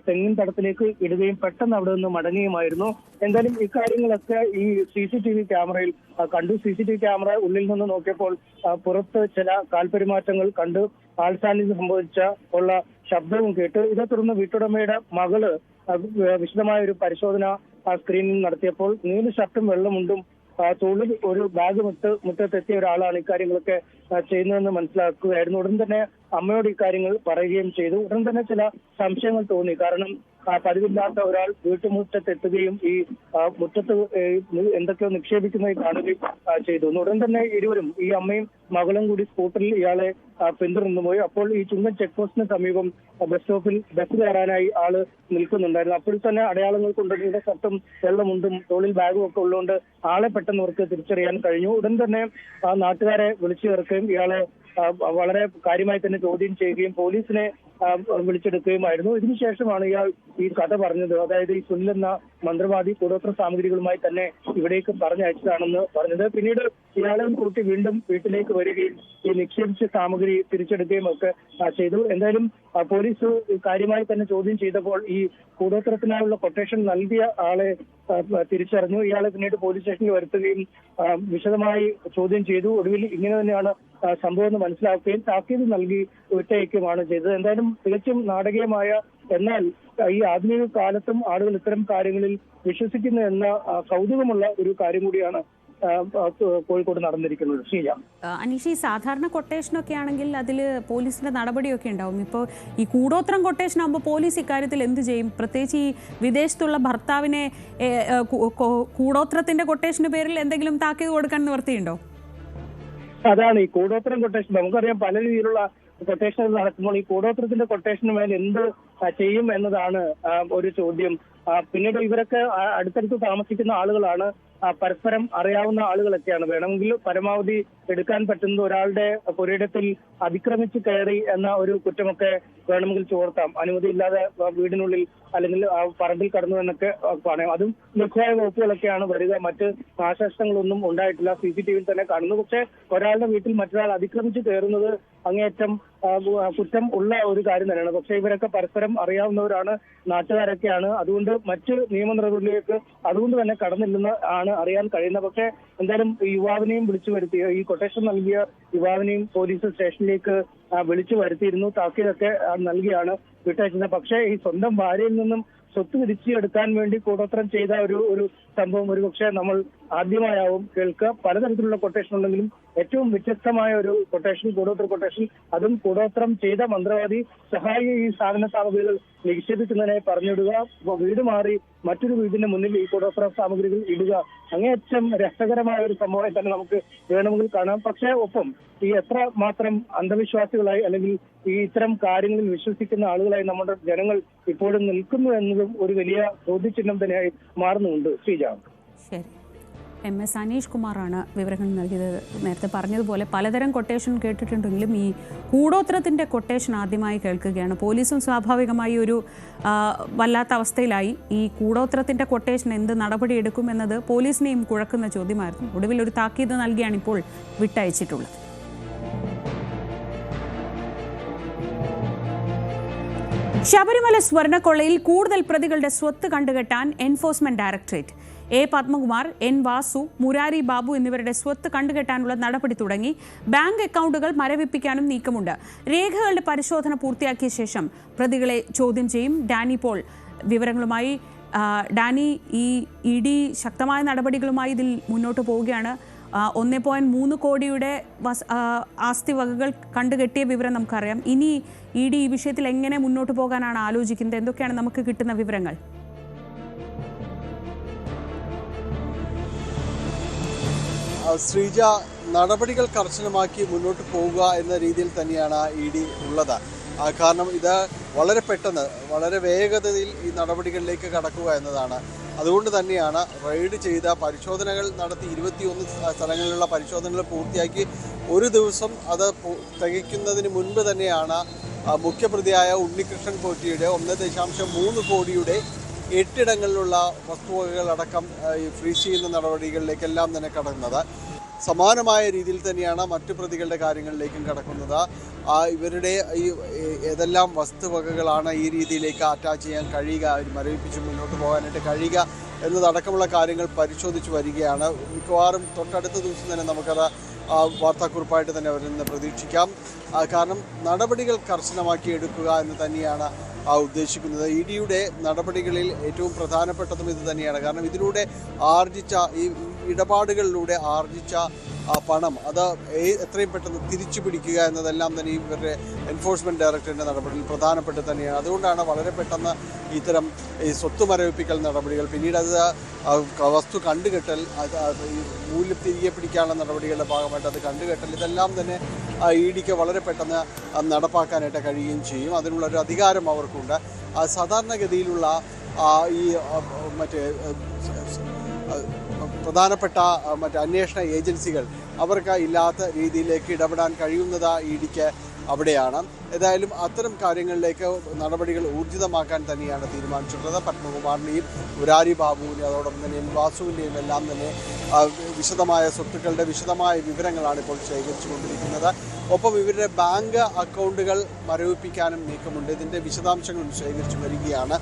തെങ്ങിൻ തടത്തിലേക്ക് ഇടുകയും പെട്ടെന്ന് അവിടെ നിന്ന് മടങ്ങുകയുമായിരുന്നു. എന്തായാലും ഇക്കാര്യങ്ങളൊക്കെ ഈ CCTV ക്യാമറയിൽ കണ്ടു. CCTV ക്യാമറ ഉള്ളിൽ നിന്ന് നോക്കിയപ്പോൾ പുറത്ത് ചില കാൽപെരുമാറ്റങ്ങൾ കണ്ട് ആൾസാന്നിധ്യം സംഭവിച്ച ഉള്ള ശബ്ദവും കേട്ട്. ഇതേ തുടർന്ന് വീട്ടുടമയുടെ മകള് വിശദമായ ഒരു പരിശോധന സ്ക്രീനിൽ നടത്തിയപ്പോൾ നീല ഷർട്ടും വെള്ളമുണ്ടും തോളിൽ ഒരു ബാഗ് മുറ്റത്തെത്തിയ ഒരാളാണ് ഇക്കാര്യങ്ങളൊക്കെ ചെയ്യുന്നതെന്ന് മനസ്സിലാക്കുകയായിരുന്നു. ഉടൻ തന്നെ അമ്മയോട് ഇക്കാര്യങ്ങൾ പറയുകയും ചെയ്തു. ഉടൻ തന്നെ ചില സംശയങ്ങൾ തോന്നി. കാരണം പതിവില്ലാത്ത ഒരാൾ വീട്ടുമുറ്റത്തെത്തുകയും ഈ മുറ്റത്ത് എന്തൊക്കെയോ നിക്ഷേപിക്കുന്നതായി കാണുകയും ചെയ്തു. ഉടൻ തന്നെ ഇരുവരും, ഈ അമ്മയും മകളും കൂടി സ്കൂട്ടറിൽ ഇയാളെ പിന്തുടർന്നു പോയി. അപ്പോൾ ഈ ചുങ്കൻ ചെക്ക് പോസ്റ്റിന് സമീപം ബസ് സ്റ്റോപ്പിൽ ബസ് കയറാനായി ആള് നിൽക്കുന്നുണ്ടായിരുന്നു. അപ്പോൾ തന്നെ അടയാളങ്ങൾ കൊണ്ടുവന്ന ഷർട്ടും വെള്ളമുണ്ടും തോളിൽ ബാഗും ഒക്കെ ഉള്ളതുകൊണ്ട് ആളെ പെട്ടെന്ന് അവർക്ക് തിരിച്ചറിയാൻ കഴിഞ്ഞു. ഉടൻ തന്നെ നാട്ടുകാരെ വിളിച്ചു ചേർക്കുകയും ഇയാളെ വളരെ കാര്യമായി തന്നെ ചോദ്യം ചെയ്യുകയും പോലീസിനെ വിളിച്ചെടുക്കുകയുമായിരുന്നു. ഇതിനുശേഷമാണ് ഇയാൾ ഈ കഥ പറഞ്ഞത്. അതായത് ഈ സുനിൽ എന്ന മന്ത്രവാദി കൂടോത്ര സാമഗ്രികളുമായി തന്നെ ഇവിടേക്ക് പറഞ്ഞയച്ചതാണെന്ന് പറഞ്ഞത്. പിന്നീട് ഇയാളെ കൂട്ടി വീണ്ടും വീട്ടിലേക്ക് വരികയും ഈ നിക്ഷേപിച്ച സാമഗ്രി തിരിച്ചെടുക്കുകയും ഒക്കെ ചെയ്തു. എന്തായാലും പോലീസ് കാര്യമായി തന്നെ ചോദ്യം ചെയ്തപ്പോൾ ഈ കൂടോത്രത്തിനായുള്ള കൊട്ടേഷൻ നൽകിയ ആളെ തിരിച്ചറിഞ്ഞു. ഇയാളെ പിന്നീട് പോലീസ് സ്റ്റേഷനിൽ വരുത്തുകയും വിശദമായി ചോദ്യം ചെയ്തു. ഒടുവിൽ ഇങ്ങനെ തന്നെയാണ് സംഭവം എന്ന് മനസ്സിലാക്കുകയും താക്കീത് നൽകി വിട്ടയക്കുകയുമാണ് ചെയ്തത്. എന്തായാലും തികച്ചും നാടകീയമായ, എന്നാൽ ഈ ആധുനിക കാലത്തും ആളുകൾ ഇത്തരം കാര്യങ്ങളിൽ വിശ്വസിക്കുന്നു എന്ന കൗതുകമുള്ള ഒരു കാര്യം കൂടിയാണ് കോഴിക്കോട് നടന്നിരിക്കുന്നത്. അനീഷ്, ഈ സാധാരണ കൊട്ടേഷനൊക്കെ ആണെങ്കിൽ അതിൽ പോലീസിന്റെ നടപടിയൊക്കെ ഉണ്ടാവും. ഇപ്പോൾ ഈ കൂടോത്രം കൊട്ടേഷൻ ആകുമ്പോൾ പോലീസ് ഇക്കാര്യത്തിൽ എന്ത് ചെയ്യും? പ്രത്യേകിച്ച് ഈ വിദേശത്തുള്ള ഭർത്താവിനെ കൂടോത്രത്തിന്റെ കൊട്ടേഷന്റെ പേരിൽ എന്തെങ്കിലും താക്കീത് കൊടുക്കാൻ നിവർത്തിയുണ്ടോ? അതാണ് ഈ കൂടോത്രം കൊട്ടേഷൻ. നമുക്കറിയാം പല രീതിയിലുള്ള കൊട്ടേഷനുകൾ നടക്കുമ്പോൾ ഈ കൂടോത്രത്തിന്റെ കൊട്ടേഷന് മേൽ എന്ത് ചെയ്യും എന്നതാണ് ഒരു ചോദ്യം. പിന്നീട് ഇവരൊക്കെ അടുത്തടുത്ത് താമസിക്കുന്ന ആളുകളാണ്, പരസ്പരം അറിയാവുന്ന ആളുകളൊക്കെയാണ്. വേണമെങ്കിൽ പരമാവധി എടുക്കാൻ പറ്റുന്നത് ഒരാളുടെ പുരയിടത്തിൽ അതിക്രമിച്ച് കയറി എന്ന ഒരു കുറ്റമൊക്കെ വേണമെങ്കിൽ ചുമർത്താം. അനുമതിയില്ലാതെ വീടിനുള്ളിൽ അല്ലെങ്കിൽ പറമ്പിൽ കടന്നു എന്നൊക്കെ പറയാം. അതും ലഘുവായ വകുപ്പുകളൊക്കെയാണ് വരിക. മറ്റ് നാശനഷ്ടങ്ങളൊന്നും ഉണ്ടായിട്ടില്ല, CCTVയിൽ തന്നെ കാണുന്നു. പക്ഷെ ഒരാളുടെ വീട്ടിൽ മറ്റൊരാൾ അതിക്രമിച്ച് കയറുന്നത് അങ്ങേയറ്റം കുറ്റം ഉള്ള ഒരു കാര്യം തന്നെയാണ്. പക്ഷെ ഇവരൊക്കെ പരസ്പരം അറിയാവുന്നവരാണ്, നാട്ടുകാരൊക്കെയാണ്. അതുകൊണ്ട് മറ്റ് നിയമ നടപടികളിലേക്ക് അതുകൊണ്ട് തന്നെ കടന്നില്ലെന്ന് ആണ് അറിയാൻ കഴിയുന്നത്. പക്ഷെ എന്തായാലും യുവാവിനെയും വിളിച്ചു വരുത്തിയ, ഈ കൊട്ടേഷൻ നൽകിയ യുവാവിനെയും പോലീസ് സ്റ്റേഷനിലേക്ക് വിളിച്ചു വരുത്തിയിരുന്നു. താക്കീതൊക്കെ നൽകിയാണ് വിട്ടയച്ചത്. പക്ഷേ ഈ സ്വന്തം ഭാര്യയിൽ നിന്നും സ്വത്ത് തിരിച്ചെടുക്കാൻ വേണ്ടി കൂടോത്രം ചെയ്ത ഒരു സംഭവം ഒരുപക്ഷെ നമ്മൾ ആദ്യമായാവും കേൾക്കുക. പലതരത്തിലുള്ള കൊട്ടേഷൻ ഉണ്ടെങ്കിലും ഏറ്റവും വ്യത്യസ്തമായ ഒരു കൊട്ടേഷൻ, കൂടോത്ര കൊട്ടേഷൻ. അതും കൂടോത്രം ചെയ്ത മന്ത്രവാദി സഹായി ഈ സാധന സാമഗ്രികൾ നിക്ഷേപിക്കുന്നതിനെ പറഞ്ഞിടുക, വീട് മാറി മറ്റൊരു വീടിന്റെ മുന്നിൽ ഈ കൂടോത്ര സാമഗ്രികൾ ഇടുക. അങ്ങേയറ്റം രസകരമായ ഒരു സംഭവമായി തന്നെ നമുക്ക് വേണമെങ്കിൽ കാണാം. പക്ഷേ ഒപ്പം ഈ എത്ര മാത്രം അന്ധവിശ്വാസികളായി അല്ലെങ്കിൽ ഈ ഇത്തരം കാര്യങ്ങളിൽ വിശ്വസിക്കുന്ന ആളുകളായി നമ്മുടെ ജനങ്ങൾ ഇപ്പോഴും നിൽക്കുന്നു എന്നതും ഒരു വലിയ ചോദ്യചിഹ്നം തന്നെയായി മാറുന്നുണ്ട്. ശ്രീജ. ശരി. MS അനീഷ് കുമാറാണ് വിവരങ്ങൾ നൽകിയത്. നേരത്തെ പറഞ്ഞതുപോലെ പലതരം കൊട്ടേഷൻ കേട്ടിട്ടുണ്ടെങ്കിലും ഈ കൂടോത്രത്തിൻ്റെ കൊട്ടേഷൻ ആദ്യമായി കേൾക്കുകയാണ്. പോലീസും സ്വാഭാവികമായി ഒരു വല്ലാത്ത അവസ്ഥയിലായി. ഈ കൂടോത്രത്തിൻ്റെ കൊട്ടേഷൻ എന്ത് നടപടിയെടുക്കുമെന്നത് പോലീസിനെയും കുഴക്കുന്ന ചോദ്യമായിരുന്നു. ഒടുവിൽ ഒരു താക്കീത് നൽകിയാണ് ഇപ്പോൾ വിട്ടയച്ചിട്ടുള്ളത്. ശബരിമല സ്വർണ്ണക്കൊള്ളയിൽ കൂടുതൽ പ്രതികളുടെ സ്വത്ത് കണ്ടുകെട്ടാൻ enforcement directorate. A. Padmakumar, N. Vasu, Murari Babu എന്നിവരുടെ സ്വത്ത് കണ്ടുകെട്ടാനുള്ള നടപടി തുടങ്ങി. ബാങ്ക് അക്കൗണ്ടുകൾ മരവിപ്പിക്കാനും നീക്കമുണ്ട്. രേഖകളുടെ പരിശോധന പൂർത്തിയാക്കിയ ശേഷം പ്രതികളെ ചോദ്യം ചെയ്യും. ഡാനി പോൾ വിവരങ്ങളുമായി. ഡാനി, ഈ ED ശക്തമായ നടപടികളുമായി ഇതിൽ മുന്നോട്ട് പോവുകയാണ്. 1.3 കോടിയുടെ ആസ്തി വകകൾ കണ്ടുകെട്ടിയ വിവരം നമുക്കറിയാം. ഇനി ED ഈ വിഷയത്തിൽ എങ്ങനെ മുന്നോട്ട് പോകാനാണ് ആലോചിക്കുന്നത്? എന്തൊക്കെയാണ് നമുക്ക് കിട്ടുന്ന വിവരങ്ങൾ? ശ്രീജ, നടപടികൾ കർശനമാക്കി മുന്നോട്ട് പോവുക എന്ന രീതിയിൽ തന്നെയാണ് ED ഉള്ളത്. കാരണം ഇത് വളരെ പെട്ടെന്ന്, വളരെ വേഗതയിൽ ഈ നടപടികളിലേക്ക് കടക്കുക എന്നതാണ്. അതുകൊണ്ട് തന്നെയാണ് റെയ്ഡ് ചെയ്ത പരിശോധനകൾ നടത്തി 21 സ്ഥലങ്ങളിലുള്ള പരിശോധനകൾ പൂർത്തിയാക്കി ഒരു ദിവസം അത് തികയ്ക്കുന്നതിന് മുൻപ് തന്നെയാണ് മുഖ്യപ്രതിയായ ഉണ്ണികൃഷ്ണൻ പോറ്റിയുടെ 1.3 കോടിയുടെ 8 ഇടങ്ങളിലുള്ള വസ്തുവകകളടക്കം ഫ്രീസ് ചെയ്യുന്ന നടപടികളിലേക്കെല്ലാം തന്നെ കടക്കുന്നത്. സമാനമായ രീതിയിൽ തന്നെയാണ് മറ്റു പ്രതികളുടെ കാര്യങ്ങളിലേക്കും കടക്കുന്നത്. ഇവരുടെ ഈ ഏതെല്ലാം വസ്തുവകകളാണ് ഈ രീതിയിലേക്ക് അറ്റാച്ച് ചെയ്യാൻ കഴിയുക, മരവിപ്പിച്ച് മുന്നോട്ട് പോകാനായിട്ട് കഴിയുക എന്നതടക്കമുള്ള കാര്യങ്ങൾ പരിശോധിച്ച് വരികയാണ്. മിക്കവാറും തൊട്ടടുത്ത ദിവസം തന്നെ നമുക്കത് വാർത്താക്കുറിപ്പായിട്ട് തന്നെ അവരിൽ നിന്ന് പ്രതീക്ഷിക്കാം. കാരണം നടപടികൾ കർശനമാക്കി എടുക്കുക എന്ന് തന്നെയാണ് ഉദ്ദേശിക്കുന്നത്. EDയുടെ നടപടികളിൽ ഏറ്റവും പ്രധാനപ്പെട്ടതും ഇത് തന്നെയാണ്. കാരണം ഇതിലൂടെ ആർജിച്ച ഈ ഇടപാടുകളിലൂടെ ആർജിച്ച പണം അത് എത്രയും പെട്ടെന്ന് തിരിച്ചു പിടിക്കുക എന്നതെല്ലാം തന്നെ ഇവരുടെ എൻഫോഴ്സ്മെൻറ്റ് ഡയറക്ടറേറ്റിൻ്റെ നടപടിയിൽ പ്രധാനപ്പെട്ട് തന്നെയാണ്. അതുകൊണ്ടാണ് വളരെ പെട്ടെന്ന് ഇത്തരം ഈ സ്വത്ത് മരവിപ്പിക്കൽ നടപടികൾ, പിന്നീട് അത് വസ്തു കണ്ടുകെട്ടൽ, ഈ മൂല്യം തിരികെ പിടിക്കാനുള്ള നടപടികളുടെ ഭാഗമായിട്ട് അത് കണ്ടുകെട്ടൽ, ഇതെല്ലാം തന്നെ EDക്ക് വളരെ പെട്ടെന്ന് നടപ്പാക്കാനായിട്ട് കഴിയുകയും ചെയ്യും. അതിനുള്ളൊരു അധികാരം അവർക്കുണ്ട്. സാധാരണഗതിയിലുള്ള ഈ മറ്റേ പ്രധാനപ്പെട്ട അന്വേഷണ ഏജൻസികൾ അവർക്ക് ഇല്ലാത്ത രീതിയിലേക്ക് ഇടപെടാൻ കഴിയുന്നത് EDക്ക് അവിടെയാണ്. ഏതായാലും അത്തരം കാര്യങ്ങളിലേക്ക് നടപടികൾ ഊർജിതമാക്കാൻ തന്നെയാണ് തീരുമാനിച്ചിട്ടുള്ളത്. പത്മകുമാറിൻ്റെയും മുരാരി ബാബുവിൻ്റെയും അതോടൊപ്പം തന്നെ വാസുവിൻ്റെയും എല്ലാം തന്നെ വിശദമായ സ്വത്തുക്കളുടെ വിശദമായ വിവരങ്ങളാണ് ഇപ്പോൾ ശേഖരിച്ചുകൊണ്ടിരിക്കുന്നത്. ഒപ്പം ഇവരുടെ ബാങ്ക് അക്കൗണ്ടുകൾ മരവിപ്പിക്കാനും നീക്കമുണ്ട്. ഇതിൻ്റെ വിശദാംശങ്ങൾ ശേഖരിച്ചു വരികയാണ്.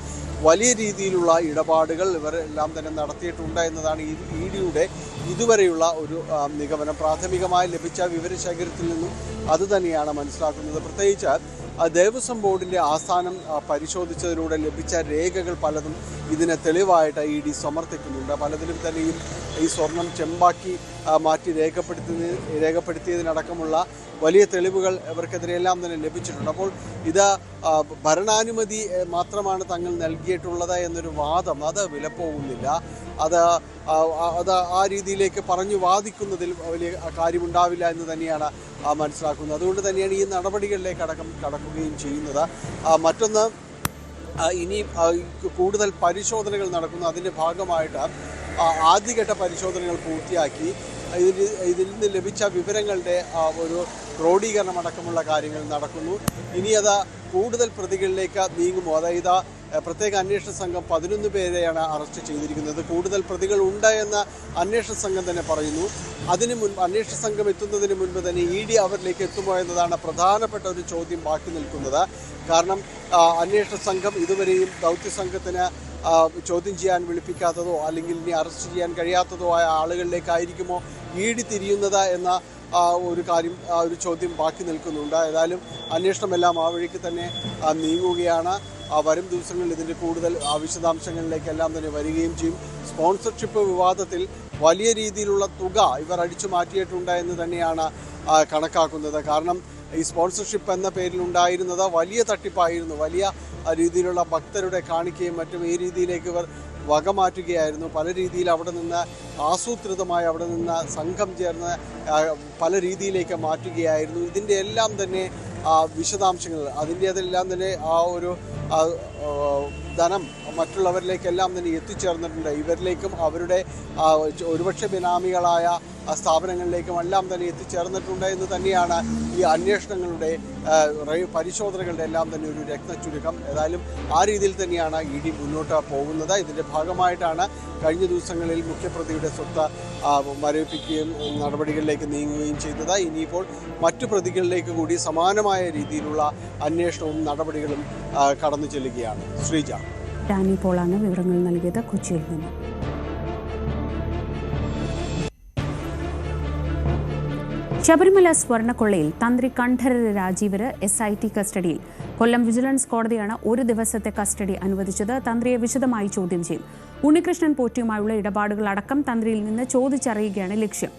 വലിയ രീതിയിലുള്ള ഇടപാടുകൾ ഇവരെല്ലാം തന്നെ നടത്തിയിട്ടുണ്ട് എന്നതാണ് EDയുടെ ഇതുവരെയുള്ള ഒരു നിഗമനം. പ്രാഥമികമായി ലഭിച്ച വിവരശേഖരത്തിൽ നിന്നും അതുതന്നെയാണ് മനസ്സിലാക്കുന്നത്. പ്രത്യേകിച്ച് ദേവസ്വം ബോർഡിൻ്റെ ആസ്ഥാനം പരിശോധിച്ചതിലൂടെ ലഭിച്ച രേഖകൾ പലതും ഇതിനെ തെളിവായിട്ട് ED സമർത്ഥിക്കുന്നുണ്ട്. പലതിലും തന്നെയും ഈ സ്വർണം ചെമ്പാക്കി മാറ്റി രേഖപ്പെടുത്തിയതിനടക്കമുള്ള വലിയ തെളിവുകൾ ഇവർക്കെതിരെയെല്ലാം തന്നെ ലഭിച്ചിട്ടുണ്ട്. അപ്പോൾ ഇത് ഭരണാനുമതി മാത്രമാണ് തങ്ങൾ നൽകിയിട്ടുള്ളത് എന്നൊരു വാദം അത് വിലപ്പോകുന്നില്ല. അത് ആ രീതിയിലേക്ക് പറഞ്ഞു വാദിക്കുന്നതിൽ വലിയ കാര്യമുണ്ടാവില്ല എന്ന് തന്നെയാണ് മനസ്സിലാക്കുന്നത്. അതുകൊണ്ട് തന്നെയാണ് ഈ നടപടികളിലേക്ക് കടക്കുകയും ചെയ്യുന്നത്. മറ്റൊന്ന്, ഇനി കൂടുതൽ പരിശോധനകൾ നടക്കുന്നു. അതിൻ്റെ ഭാഗമായിട്ട് ആദ്യഘട്ട പരിശോധനകൾ പൂർത്തിയാക്കി ഇതിൽ നിന്ന് ലഭിച്ച വിവരങ്ങളുടെ ഒരു ക്രോഡീകരണം അടക്കമുള്ള കാര്യങ്ങൾ നടക്കുന്നു. ഇനി അത് കൂടുതൽ പ്രതികളിലേക്ക് നീങ്ങുമോ? അതായത് പ്രത്യേക അന്വേഷണ സംഘം 11 പേരെയാണ് അറസ്റ്റ് ചെയ്തിരിക്കുന്നത്. കൂടുതൽ പ്രതികൾ ഉണ്ട് എന്ന് അന്വേഷണ സംഘം തന്നെ പറയുന്നു. അന്വേഷണ സംഘം എത്തുന്നതിന് മുൻപ് തന്നെ ED അവരിലേക്ക് എത്തുമോ എന്നതാണ് പ്രധാനപ്പെട്ട ഒരു ചോദ്യം ബാക്കി നിൽക്കുന്നത്. കാരണം അന്വേഷണ സംഘം ഇതുവരെയും ദൗത്യ സംഘത്തിന് ചോദ്യം ചെയ്യാൻ വിളിപ്പിക്കാത്തതോ അല്ലെങ്കിൽ ഇനി അറസ്റ്റ് ചെയ്യാൻ കഴിയാത്തതോ ആയ ആളുകളിലേക്കായിരിക്കുമോ ED തിരിയുന്നത് എന്ന ഒരു ചോദ്യം ബാക്കി നിൽക്കുന്നുണ്ട്. ഏതായാലും അന്വേഷണമെല്ലാം ആ വഴിക്ക് തന്നെ നീങ്ങുകയാണ്. വരും ദിവസങ്ങളിൽ ഇതിൻ്റെ കൂടുതൽ വിശദാംശങ്ങളിലേക്കെല്ലാം തന്നെ വരികയും ചെയ്യും. സ്പോൺസർഷിപ്പ് വിവാദത്തിൽ വലിയ രീതിയിലുള്ള തുക ഇവർ അടിച്ചു മാറ്റിയിട്ടുണ്ട് എന്ന് തന്നെയാണ് കണക്കാക്കുന്നത്. കാരണം ഈ സ്പോൺസർഷിപ്പ് എന്ന പേരിലുണ്ടായിരുന്നത് വലിയ തട്ടിപ്പായിരുന്നു. വലിയ രീതിയിലുള്ള ഭക്തരുടെ കാണിക്കുകയും മറ്റും ഈ രീതിയിലേക്ക് ഇവർ വകമാറ്റുകയായിരുന്നു. പല രീതിയിൽ അവിടെ നിന്ന് ആസൂത്രിതമായി അവിടെ നിന്ന് സംഘം ചേർന്ന് പല രീതിയിലേക്ക് മാറ്റുകയായിരുന്നു. ഇതിൻ്റെ എല്ലാം തന്നെ വിശദാംശങ്ങൾ അതിൻ്റേതെല്ലാം തന്നെ ആ ഒരു ധനം മറ്റുള്ളവരിലേക്കെല്ലാം തന്നെ എത്തിച്ചേർന്നിട്ടുണ്ട്. ഇവരിലേക്കും അവരുടെ ഒരുപക്ഷെ ബിനാമികളായ സ്ഥാപനങ്ങളിലേക്കും എല്ലാം തന്നെ എത്തിച്ചേർന്നിട്ടുണ്ട് എന്ന് തന്നെയാണ് ഈ അന്വേഷണങ്ങളുടെ പരിശോധനകളുടെ എല്ലാം തന്നെ ഒരു രത്നച്ചുരുക്കം. ഏതായാലും ആ രീതിയിൽ തന്നെയാണ് ഇ ഡി മുന്നോട്ട് പോകുന്നത്. ഇതിൻ്റെ ഭാഗമായിട്ടാണ് കഴിഞ്ഞ ദിവസങ്ങളിൽ മുഖ്യപ്രതിയുടെ സ്വത്ത് മരവിപ്പിക്കുകയും നടപടികളിലേക്ക് നീങ്ങുകയും ചെയ്തത്. ഇനിയിപ്പോൾ മറ്റു പ്രതികളിലേക്ക് കൂടി സമാനമായ രീതിയിലുള്ള അന്വേഷണവും നടപടികളും കടന്നു ചെല്ലുകയാണ്. ശ്രീജ. ഡാനി പോളാണ് വിവരങ്ങൾ നൽകിയത് കൊച്ചിയിൽ നിന്ന്. ശബരിമല സ്വർണ്ണക്കൊള്ളയിൽ തന്ത്രി കണ്ഠരര് രാജീവര് SIT കസ്റ്റഡിയിൽ. കൊല്ലം വിജിലൻസ് കോടതിയാണ് ഒരു ദിവസത്തെ കസ്റ്റഡി അനുവദിച്ചത്. തന്ത്രിയെ വിശദമായി ചോദ്യം ചെയ്യും. ഉണ്ണികൃഷ്ണൻ പോറ്റിയുമായുള്ള ഇടപാടുകൾ അടക്കം തന്ത്രിയിൽ നിന്ന് ചോദിച്ചറിയുകയാണ് ലക്ഷ്യം.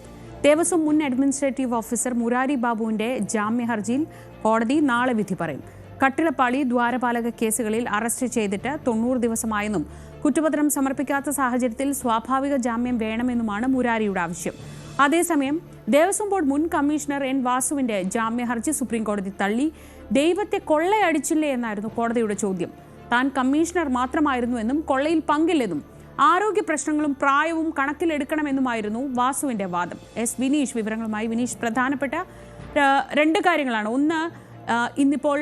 ദേവസ്വം മുൻ അഡ്മിനിസ്ട്രേറ്റീവ് ഓഫീസർ മുരാരി ബാബുവിന്റെ ജാമ്യ ഹർജിയിൽ കോടതി നാളെ വിധി പറയും. കട്ടിളപ്പാളി ദ്വാരപാലക കേസുകളിൽ അറസ്റ്റ് ചെയ്തിട്ട് 90 ദിവസമായെന്നും കുറ്റപത്രം സമർപ്പിക്കാത്ത സാഹചര്യത്തിൽ സ്വാഭാവിക ജാമ്യം വേണമെന്നുമാണ് മുരാരിയുടെ ആവശ്യം. അതേസമയം ദേവസ്വം ബോർഡ് മുൻ കമ്മീഷണർ N. വാസുവിന്റെ ജാമ്യ ഹർജി സുപ്രീംകോടതി തള്ളി. ദൈവത്തെ കൊള്ളയടിച്ചില്ലേ എന്നായിരുന്നു കോടതിയുടെ ചോദ്യം. താൻ കമ്മീഷണർ മാത്രമായിരുന്നുവെന്നും കൊള്ളയിൽ പങ്കില്ലെന്നും ആരോഗ്യ പ്രശ്നങ്ങളും പ്രായവും കണക്കിലെടുക്കണമെന്നുമായിരുന്നു വാസുവിന്റെ വാദം. വിനീഷ് വിവരങ്ങളുമായി. വിനീഷ്, പ്രധാനപ്പെട്ട 2 കാര്യങ്ങളാണ്. ഒന്ന്, ഇന്നിപ്പോൾ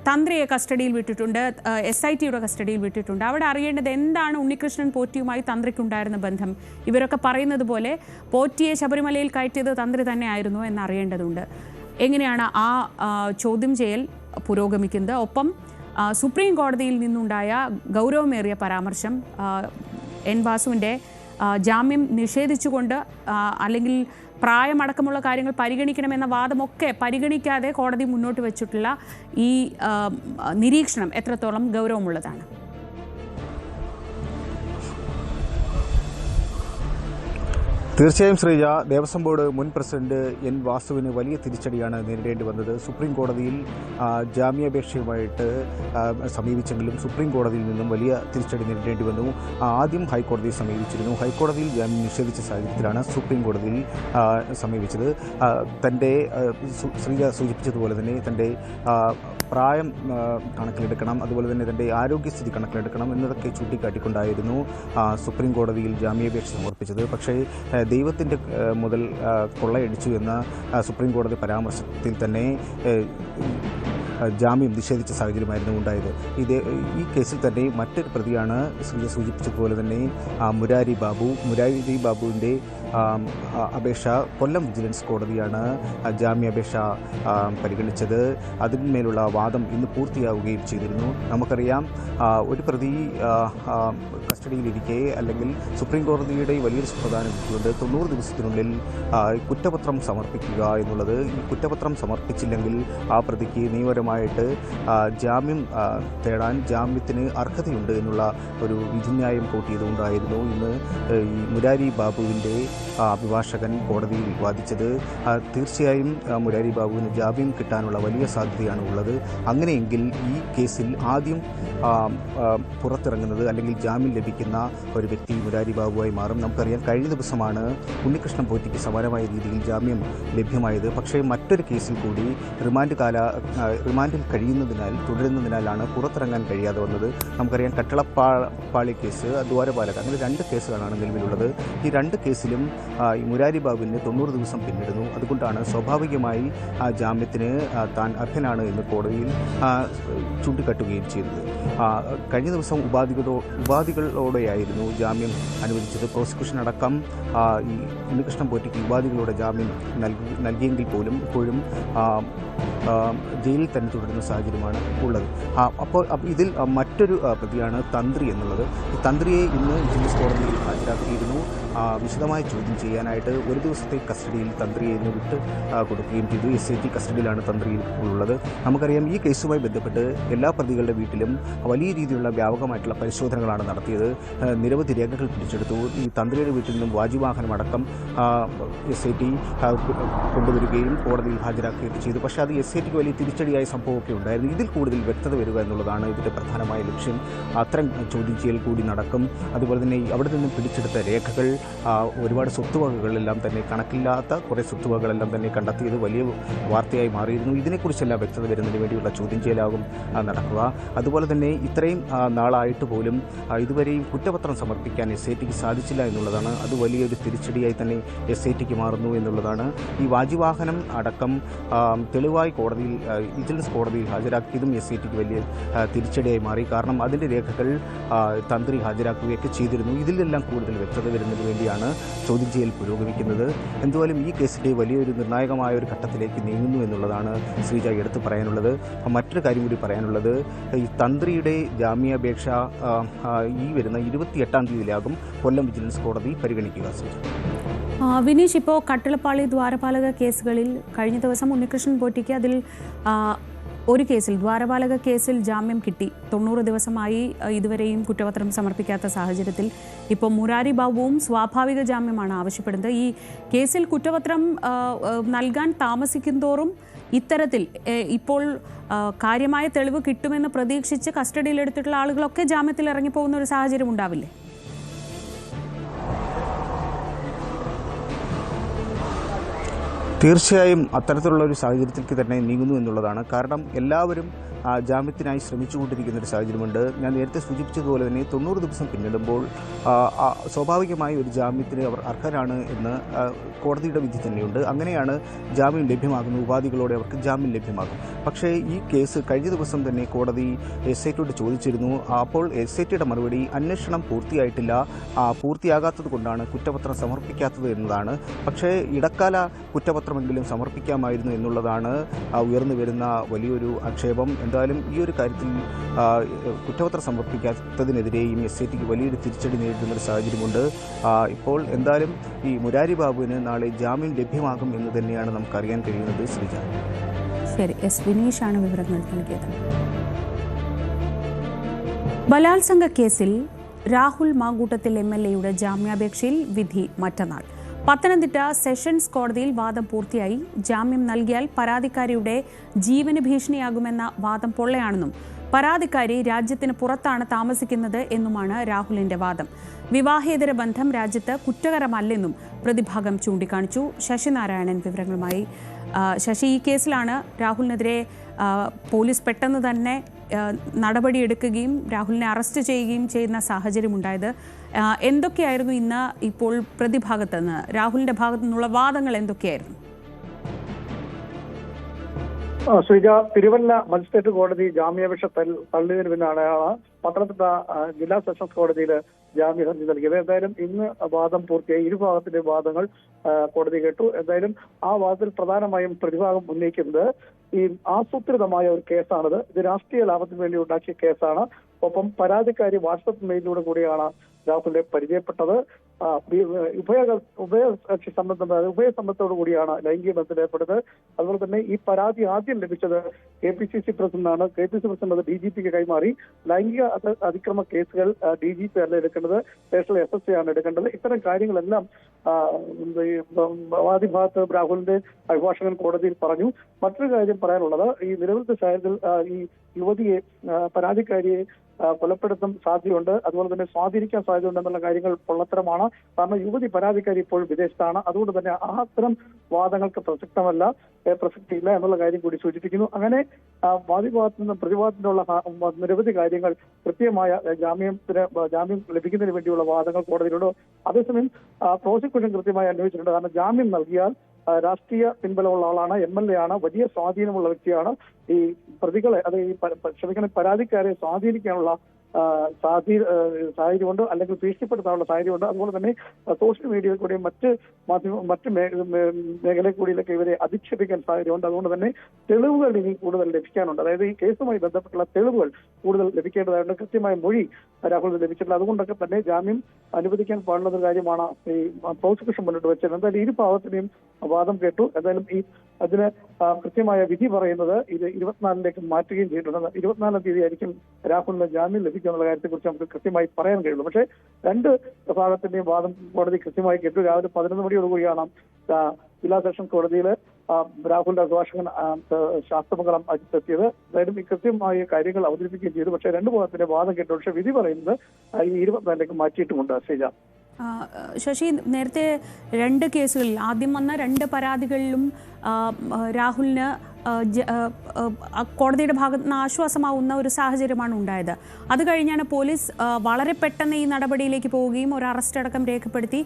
തന്ത്രിയെ കസ്റ്റഡിയിൽ വിട്ടിട്ടുണ്ട്, SITയുടെ കസ്റ്റഡിയിൽ വിട്ടിട്ടുണ്ട്. അവിടെ അറിയേണ്ടത് എന്താണ് ഉണ്ണികൃഷ്ണൻ പോറ്റിയുമായി തന്ത്രിക്കുണ്ടായിരുന്ന ബന്ധം? ഇവരൊക്കെ പറയുന്നത് പോലെ പോറ്റിയെ ശബരിമലയിൽ കയറ്റിയത് തന്ത്രി തന്നെയായിരുന്നു എന്നറിയേണ്ടതുണ്ട്. എങ്ങനെയാണ് ആ ചോദ്യം ചെയ്യൽ പുരോഗമിക്കുന്നത്? ഒപ്പം സുപ്രീം കോടതിയിൽ നിന്നുണ്ടായ ഗൗരവമേറിയ പരാമർശം N. വാസുവിൻ്റെ ജാമ്യം നിഷേധിച്ചുകൊണ്ട് അല്ലെങ്കിൽ പ്രായമടക്കമുള്ള കാര്യങ്ങൾ പരിഗണിക്കണമെന്ന വാദമൊക്കെ പരിഗണിക്കാതെ കോടതി മുന്നോട്ട് വെച്ചിട്ടുള്ള ഈ നിരീക്ഷണം എത്രത്തോളം ഗൗരവമുള്ളതാണ്? തീർച്ചയായും ശ്രീജ, ദേവസ്വം ബോർഡ് മുൻ പ്രസിഡന്റ് N. വാസുവിന് വലിയ തിരിച്ചടിയാണ് നേരിടേണ്ടി വന്നത്. സുപ്രീം കോടതിയിൽ ജാമ്യാപേക്ഷയുമായിട്ട് സമീപിച്ചെങ്കിലും സുപ്രീം കോടതിയിൽ നിന്നും വലിയ തിരിച്ചടി നേരിടേണ്ടി വന്നു. ആദ്യം ഹൈക്കോടതിയെ സമീപിച്ചിരുന്നു. ഹൈക്കോടതിയിൽ ജാമ്യം നിഷേധിച്ച സാഹചര്യത്തിലാണ് സുപ്രീം കോടതിയിൽ സമീപിച്ചത്. തൻ്റെ ശ്രീജ സൂചിപ്പിച്ചതുപോലെ തന്നെ തൻ്റെ പ്രായം കണക്കിലെടുക്കണം, അതുപോലെ തന്നെ തൻ്റെ ആരോഗ്യസ്ഥിതി കണക്കിലെടുക്കണം എന്നതൊക്കെ ചൂണ്ടിക്കാട്ടിക്കൊണ്ടായിരുന്നു സുപ്രീം കോടതിയിൽ ജാമ്യാപേക്ഷ സമർപ്പിച്ചത്. പക്ഷേ ദൈവത്തിൻ്റെ മുതൽ കൊള്ളയടിച്ചു എന്ന സുപ്രീം കോടതി പരാമർശത്തിൽ തന്നെ ജാമ്യം നിഷേധിച്ച സാഹചര്യമായിരുന്നു ഉണ്ടായത്. ഈ കേസിൽ തന്നെ മറ്റൊരു പ്രതിയാണ് ശ്രീജ സൂചിപ്പിച്ചതുപോലെ തന്നെ മുരാരി ബാബുവിൻ്റെ അപേക്ഷ കൊല്ലം വിജിലൻസ് കോടതിയാണ് ജാമ്യാപേക്ഷ പരിഗണിച്ചത്. അതിന്മേലുള്ള വാദം ഇന്ന് പൂർത്തിയാവുകയും ചെയ്തിരുന്നു. നമുക്കറിയാം, ഒരു പ്രതി കസ്റ്റഡിയിലിരിക്കെ അല്ലെങ്കിൽ സുപ്രീം കോടതിയുടെ വലിയൊരു സുപ്രധാന വിധിയുണ്ട് 90 ദിവസത്തിനുള്ളിൽ കുറ്റപത്രം സമർപ്പിക്കുക എന്നുള്ളത്. ഈ കുറ്റപത്രം സമർപ്പിച്ചില്ലെങ്കിൽ ആ പ്രതിക്ക് നിയമപരമായിട്ട് ജാമ്യം തേടാൻ ജാമ്യത്തിന് അർഹതയുണ്ട് എന്നുള്ള ഒരു വിധിന്യായം കൂട്ടിയതുകൊണ്ടായിരുന്നു ഇന്ന് ഈ മുരാരി ബാബുവിൻ്റെ അഭിഭാഷകൻ കോടതിയിൽ വാദിച്ചത്. തീർച്ചയായും മുരാരി ബാബുവിന് ജാമ്യം കിട്ടാനുള്ള വലിയ സാധ്യതയാണ് ഉള്ളത്. അങ്ങനെയെങ്കിൽ ഈ കേസിൽ ആദ്യം പുറത്തിറങ്ങുന്നത് അല്ലെങ്കിൽ ജാമ്യം ലഭിക്കുന്ന ഒരു വ്യക്തി മുരാരി ബാബുവായി മാറും. നമുക്കറിയാം, കഴിഞ്ഞ ദിവസമാണ് ഉണ്ണികൃഷ്ണൻ പോറ്റിക്ക് സമാനമായ രീതിയിൽ ജാമ്യം ലഭ്യമായത്. പക്ഷേ മറ്റൊരു കേസിൽ കൂടി റിമാൻഡിൽ തുടരുന്നതിനാലാണ് പുറത്തിറങ്ങാൻ കഴിയാതെ വന്നത്. നമുക്കറിയാം, കട്ടിളപ്പാളി കേസ്, ദ്വാരപാലക, അങ്ങനെ 2 കേസുകളാണ് നിലവിലുള്ളത്. ഈ 2 കേസിലും ഈ മുരാരി ബാബുവിന് 90 ദിവസം പിന്നിടുന്നു. അതുകൊണ്ടാണ് സ്വാഭാവികമായി ജാമ്യത്തിന് താൻ അർഹനാണ് എന്ന് കോടതിയിൽ ചൂണ്ടിക്കാട്ടുകയും ചെയ്തത്. കഴിഞ്ഞ ദിവസം ഉപാധികളോടെയായിരുന്നു ജാമ്യം അനുവദിച്ചത്. പ്രോസിക്യൂഷൻ അടക്കം ഈ ഉണ്ണികൃഷ്ണൻ പോറ്റിക്ക് ഉപാധികളോടെ ജാമ്യം നൽകിയെങ്കിൽ പോലും ഇപ്പോഴും ജയിലിൽ തന്നെ തുടരുന്ന സാഹചര്യമാണ് ഉള്ളത്. അപ്പോൾ ഇതിൽ മറ്റൊരു പ്രതിയാണ് തന്ത്രി എന്നുള്ളത്. ഈ തന്ത്രിയെ ഇന്ന് വിജിലൻസ് കോടതിയിൽ ഹാജരാക്കിയിരുന്നു. വിശദമായി ചോദ്യം ചെയ്യാനായിട്ട് ഒരു ദിവസത്തെ കസ്റ്റഡിയിൽ തന്ത്രിയെ ഇന്ന് വിട്ട് കൊടുക്കുകയും ചെയ്തു. SIT കസ്റ്റഡിയിലാണ് തന്ത്രി ഉള്ളത്. നമുക്കറിയാം, ഈ കേസുമായി ബന്ധപ്പെട്ട് എല്ലാ പ്രതികളുടെ വീട്ടിലും വലിയ രീതിയിലുള്ള വ്യാപകമായിട്ടുള്ള പരിശോധനകളാണ് നടത്തിയത്. നിരവധി രേഖകൾ പിടിച്ചെടുത്തു. ഈ തന്ത്രിയുടെ വീട്ടിൽ നിന്നും വാജിവാഹനമടക്കം SIT കൊണ്ടുവരികയും കോടതിയിൽ ഹാജരാക്കുകയും ചെയ്തു. പക്ഷേ അത് SITക്ക് വലിയ തിരിച്ചടിയായ സംഭവമൊക്കെ ഉണ്ടായിരുന്നു. ഇതിൽ കൂടുതൽ വ്യക്തത വരിക എന്നുള്ളതാണ് ഇതിൻ്റെ പ്രധാനമായ ലക്ഷ്യം. അത്തരം ചോദ്യം ചെയ്യൽ കൂടി നടക്കും. അതുപോലെ തന്നെ അവിടെ നിന്നും പിടിച്ചെടുത്ത രേഖകൾ, ഒരുപാട് സ്വത്തുവകകളെല്ലാം തന്നെ, കണക്കില്ലാത്ത കുറേ സ്വത്തുവകകളെല്ലാം തന്നെ കണ്ടെത്തിയത് വലിയ വാർത്തയായി മാറിയിരുന്നു. ഇതിനെക്കുറിച്ചെല്ലാം വ്യക്തത വരുന്നതിന് വേണ്ടിയുള്ള ചോദ്യം ചെയ്യലാകും നടക്കുക. അതുപോലെ തന്നെ ഇത്രയും നാളായിട്ട് പോലും ഇതുവരെയും കുറ്റപത്രം സമർപ്പിക്കാൻ SITക്ക് സാധിച്ചില്ല എന്നുള്ളതാണ്. അത് വലിയൊരു തിരിച്ചടിയായി തന്നെ SITക്ക് മാറുന്നു എന്നുള്ളതാണ്. ഈ വാജിവാഹനം അടക്കം തെളിവായി കോടതിയിൽ വിജിലൻസ് കോടതിയിൽ ഹാജരാക്കിയതും SITക്ക് വലിയ തിരിച്ചടിയായി മാറി. കാരണം അതിൻ്റെ രേഖകൾ തന്ത്രി ഹാജരാക്കുകയൊക്കെ ചെയ്തിരുന്നു. ഇതിലെല്ലാം കൂടുതൽ വ്യക്തത വരുന്നതിന് വേണ്ടിയാണ് ചോദ്യം ചെയ്യൽ പുരോഗമിക്കുന്നത്. എന്തുവായാലും ഈ കേസിൻ്റെ വലിയൊരു നിർണായകമായ ഒരു ഘട്ടത്തിലേക്ക് നീങ്ങുന്നു എന്നുള്ളതാണ് ശ്രീജ എടുത്തു പറയാനുള്ളത്. മറ്റൊരു കാര്യം കൂടി പറയാനുള്ളത്, ഈ തന്ത്രിയുടെ ജാമ്യാപേക്ഷ ഈ വരുന്ന 28-ാം തീയതിയിലാകും കൊല്ലം വിജിലൻസ് കോടതി പരിഗണിക്കുക. വിനീഷ്, ഇപ്പോൾ കട്ടിളപ്പാളി ദ്വാരപാലക കേസുകളിൽ കഴിഞ്ഞ ദിവസം ഉണ്ണികൃഷ്ണൻ പോറ്റിക്ക് അതിൽ ഒരു കേസിൽ ദ്വാരപാലക കേസിൽ ജാമ്യം കിട്ടി. 90 ദിവസമായി ഇതുവരെയും കുറ്റപത്രം സമർപ്പിക്കാത്ത സാഹചര്യത്തിൽ ഇപ്പോൾ മുരാരി ബാബുവും സ്വാഭാവിക ജാമ്യമാണ് ആവശ്യപ്പെടുന്നത്. ഈ കേസിൽ കുറ്റപത്രം നൽകാൻ താമസിക്കുന്തോറും ഇത്തരത്തിൽ ഇപ്പോൾ കാര്യമായ തെളിവ് കിട്ടുമെന്ന് പ്രതീക്ഷിച്ച് കസ്റ്റഡിയിലെടുത്തിട്ടുള്ള ആളുകളൊക്കെ ജാമ്യത്തിൽ ഇറങ്ങിപ്പോകുന്ന ഒരു സാഹചര്യം ഉണ്ടാവില്ലേ? തീർച്ചയായും അത്തരത്തിലുള്ള ഒരു സാഹചര്യത്തിലേക്ക് തന്നെ നീങ്ങുന്നു എന്നുള്ളതാണ്. കാരണം എല്ലാവരും ജാമ്യത്തിനായി ശ്രമിച്ചുകൊണ്ടിരിക്കുന്ന ഒരു സാഹചര്യമുണ്ട്. ഞാൻ നേരത്തെ സൂചിപ്പിച്ചതുപോലെ തന്നെ 90 ദിവസം പിന്നിടുമ്പോൾ സ്വാഭാവികമായി ഒരു ജാമ്യത്തിന് അവർ അർഹരാണ് എന്ന് കോടതിയുടെ വിധി തന്നെയുണ്ട്. അങ്ങനെയാണ് ജാമ്യം ലഭ്യമാകുന്നത്. ഉപാധികളോടെ അവർക്ക് ജാമ്യം ലഭ്യമാകും. പക്ഷേ ഈ കേസ് കഴിഞ്ഞ ദിവസം തന്നെ കോടതി SITയോട് ചോദിച്ചിരുന്നു. അപ്പോൾ SITയുടെ മറുപടി അന്വേഷണം പൂർത്തിയായിട്ടില്ല, പൂർത്തിയാകാത്തത് കൊണ്ടാണ് കുറ്റപത്രം സമർപ്പിക്കാത്തത് എന്നതാണ്. പക്ഷേ ഇടക്കാല കുറ്റപത്രമെങ്കിലും സമർപ്പിക്കാമായിരുന്നു എന്നുള്ളതാണ് ഉയർന്നു വരുന്ന വലിയൊരു ആക്ഷേപം. എന്തായാലും ഈ ഒരു കാര്യത്തിൽ കുറ്റപത്രം സമർപ്പിക്കാത്തതിനെതിരെയും SITക്ക് വലിയൊരു തിരിച്ചടി നേരിടുന്ന ഒരു സാഹചര്യമുണ്ട്. ഇപ്പോൾ എന്തായാലും ഈ മുരാരി ബാബുവിന് നാളെ ജാമ്യം ലഭ്യമാകും എന്ന് തന്നെയാണ് നമുക്കറിയാൻ കഴിയുന്നത്. ശ്രീജ. ശരി, വിനീഷാണ് വിവരങ്ങൾ നൽകിയത്. ബലാത്സംഗ കേസിൽ രാഹുൽ മാങ്കൂട്ടത്തിൽ MLAയുടെ ജാമ്യാപേക്ഷയിൽ വിധി മറ്റന്നാൾ. പത്തനംതിട്ട സെഷൻസ് കോടതിയിൽ വാദം പൂർത്തിയായി. ജാമ്യം നൽകിയാൽ പരാതിക്കാരിയുടെ ജീവന് ഭീഷണിയാകുമെന്ന വാദം പൊള്ളയാണെന്നും പരാതിക്കാരി രാജ്യത്തിന് പുറത്താണ് താമസിക്കുന്നത് എന്നുമാണ് രാഹുലിന്റെ വാദം. വിവാഹേതര ബന്ധം രാജ്യത്ത് കുറ്റകരമല്ലെന്നും പ്രതിഭാഗം ചൂണ്ടിക്കാണിച്ചു. ശശിനാരായണൻ വിവരങ്ങളുമായി. ശശി, ഈ കേസിലാണ് രാഹുലിനെതിരെ പോലീസ് പെട്ടെന്ന് തന്നെ നടപടിയെടുക്കുകയും രാഹുലിനെ അറസ്റ്റ് ചെയ്യുകയും ചെയ്യുന്ന സാഹചര്യമുണ്ടായത്. എന്തൊക്കെയായിരുന്നു ഇന്ന് ഇപ്പോൾ പ്രതിഭാഗത്ത് നിന്ന്, രാഹുലിന്റെ ഭാഗത്തു നിന്നുള്ള വാദങ്ങൾ എന്തൊക്കെയായിരുന്നു? ശ്രീജ, തിരുവല്ല മജിസ്ട്രേറ്റ് കോടതി ജാമ്യാപേക്ഷ തള്ളിയതിന് പിന്നാണ് പത്തനംതിട്ട ജില്ലാ സെഷൻസ് കോടതിയിൽ ജാമ്യ ഹർജി നൽകിയത്. എന്തായാലും ഇന്ന് വാദം പൂർത്തിയായി. ഇരുഭാഗത്തിന്റെ വാദങ്ങൾ കോടതി കേട്ടു. എന്തായാലും ആ വാദത്തിൽ പ്രധാനമായും പ്രതിഭാഗം ഉന്നയിക്കുന്നത് ഈ ആസൂത്രിതമായ ഒരു കേസാണിത്. ഇത് രാഷ്ട്രീയ ലാഭത്തിന് വേണ്ടി ഉണ്ടാക്കിയ കേസാണ്. ഒപ്പം പരാതിക്കാരി വാട്സപ്പ് മെയിലിലൂടെ കൂടിയാണ് രാഹുലിനെ പരിചയപ്പെട്ടത്. ഉഭയകക്ഷി ഉഭയസമ്മതത്തോടു കൂടിയാണ് ലൈംഗിക ബന്ധത്തിൽ ഏർപ്പെടുന്നത്. അതുപോലെ തന്നെ ഈ പരാതി ആദ്യം ലഭിച്ചത് KPCC പ്രസിഡന്റാണ്. KPCC പ്രസിഡന്റ് അത് DGPക്ക് കൈമാറി. ലൈംഗിക അതിക്രമ കേസുകൾ DGP അല്ല എടുക്കേണ്ടത്, സ്റ്റേഷനിലെ SSA ആണ് എടുക്കേണ്ടത്. ഇത്തരം കാര്യങ്ങളെല്ലാം വാദിഭാഗത്ത് രാഹുലിന്റെ അഭിഭാഷകൻ കോടതിയിൽ പറഞ്ഞു. മറ്റൊരു കാര്യം പറയാനുള്ളത്, ഈ നിരവധി സാഹചര്യത്തിൽ ഈ യുവതിയെ പരാതിക്കാരിയെ കൊലപ്പെടുത്താൻ സാധ്യതയുണ്ട്, അതുപോലെ തന്നെ സ്വാധീനിക്കാൻ സാധ്യതയുണ്ട് എന്നുള്ള കാര്യങ്ങൾ പൊള്ളത്തരമാണ്. കാരണം യുവതി പരാതിക്കാരി ഇപ്പോൾ വിദേശത്താണ്. അതുകൊണ്ട് തന്നെ അത്തരം വാദങ്ങൾക്ക് പ്രസക്തിയില്ല എന്നുള്ള കാര്യം കൂടി സൂചിപ്പിക്കുന്നു. അങ്ങനെ വാദിഭാഗത്തു നിന്നും പ്രതിഭാഗത്തിനുള്ള നിരവധി കാര്യങ്ങൾ കൃത്യമായ ജാമ്യം ലഭിക്കുന്നതിന് വേണ്ടിയുള്ള വാദങ്ങൾ കോടതിയിലുണ്ട്. അതേസമയം പ്രോസിക്യൂഷൻ കൃത്യമായി അന്വേഷിച്ചിട്ടുണ്ട്. കാരണം ജാമ്യം നൽകിയാൽ രാഷ്ട്രീയ പിൻബലമുള്ള ആളാണ്, MLA ആണ്, വലിയ സ്വാധീനമുള്ള വ്യക്തിയാണ്. ഈ പ്രതികളെ പരാതിക്കാരെ സ്വാധീനിക്കാനുള്ള സാഹചര്യമുണ്ട്, അല്ലെങ്കിൽ ഭീഷണിപ്പെടുത്താനുള്ള സാഹചര്യമുണ്ട്. അതുപോലെ തന്നെ സോഷ്യൽ മീഡിയയിൽ കൂടിയും മറ്റ് മേഖലയിൽ കൂടിയിലൊക്കെ ഇവരെ അധിക്ഷേപിക്കാൻ സാഹചര്യമുണ്ട്. അതുകൊണ്ട് തന്നെ തെളിവുകൾ ഇനി കൂടുതൽ ലഭിക്കാനുണ്ട്. അതായത് ഈ കേസുമായി ബന്ധപ്പെട്ടുള്ള തെളിവുകൾ കൂടുതൽ ലഭിക്കേണ്ടതായിട്ട് കൃത്യമായ മൊഴി രാഹുൽ ലഭിച്ചിട്ടില്ല. അതുകൊണ്ടൊക്കെ തന്നെ ജാമ്യം അനുവദിക്കാൻ പാടുള്ള കാര്യമാണ് ഈ പ്രോസിക്യൂഷൻ മുന്നോട്ട് വെച്ചത്. എന്തായാലും ഇരു ഭാഗത്തിനെയും വാദം കേട്ടു. എന്തായാലും അതിന് കൃത്യമായ വിധി പറയുന്നത് ഇത് 24-ലേക്ക് മാറ്റുകയും ചെയ്തിട്ടുണ്ട്. 24-ാം തീയതി ആയിരിക്കും രാഹുലിന് ജാമ്യം ലഭിക്കുന്നുള്ള കാര്യത്തെക്കുറിച്ച് നമുക്ക് കൃത്യമായി പറയാൻ കഴിയുള്ളൂ. പക്ഷേ രണ്ട് ഭാഗത്തിന്റെയും വാദം കോടതി കൃത്യമായി കേട്ടു. രാവിലെ 11 മണിയോടുകൂടിയാണ് ജില്ലാ സെഷൻസ് കോടതിയിൽ രാഹുലിന്റെ അഭിഭാഷകൻ ശാസ്ത്രമംഗലം എത്തിയത്. അതായത് കൃത്യമായ കാര്യങ്ങൾ അവതരിപ്പിക്കുകയും ചെയ്തു. പക്ഷേ രണ്ടു ഭാഗത്തിന്റെ വാദം കേട്ടു. പക്ഷേ വിധി പറയുന്നത് ഈ 24-ലേക്ക് മാറ്റിയിട്ടുമുണ്ട്. ശ്രീജ. ശശി, നേരത്തെ രണ്ട് കേസുകളിൽ ആദ്യം വന്ന രണ്ട് പരാതികളിലും രാഹുലിന് കോടതിയുടെ ഭാഗത്ത് നിന്ന് ആശ്വാസമാവുന്ന ഒരു സാഹചര്യമാണ് ഉണ്ടായത്. അത് കഴിഞ്ഞാണ് പോലീസ് വളരെ പെട്ടെന്ന് ഈ നടപടിയിലേക്ക് പോവുകയും ഒരു അറസ്റ്റ് അടക്കം രേഖപ്പെടുത്തി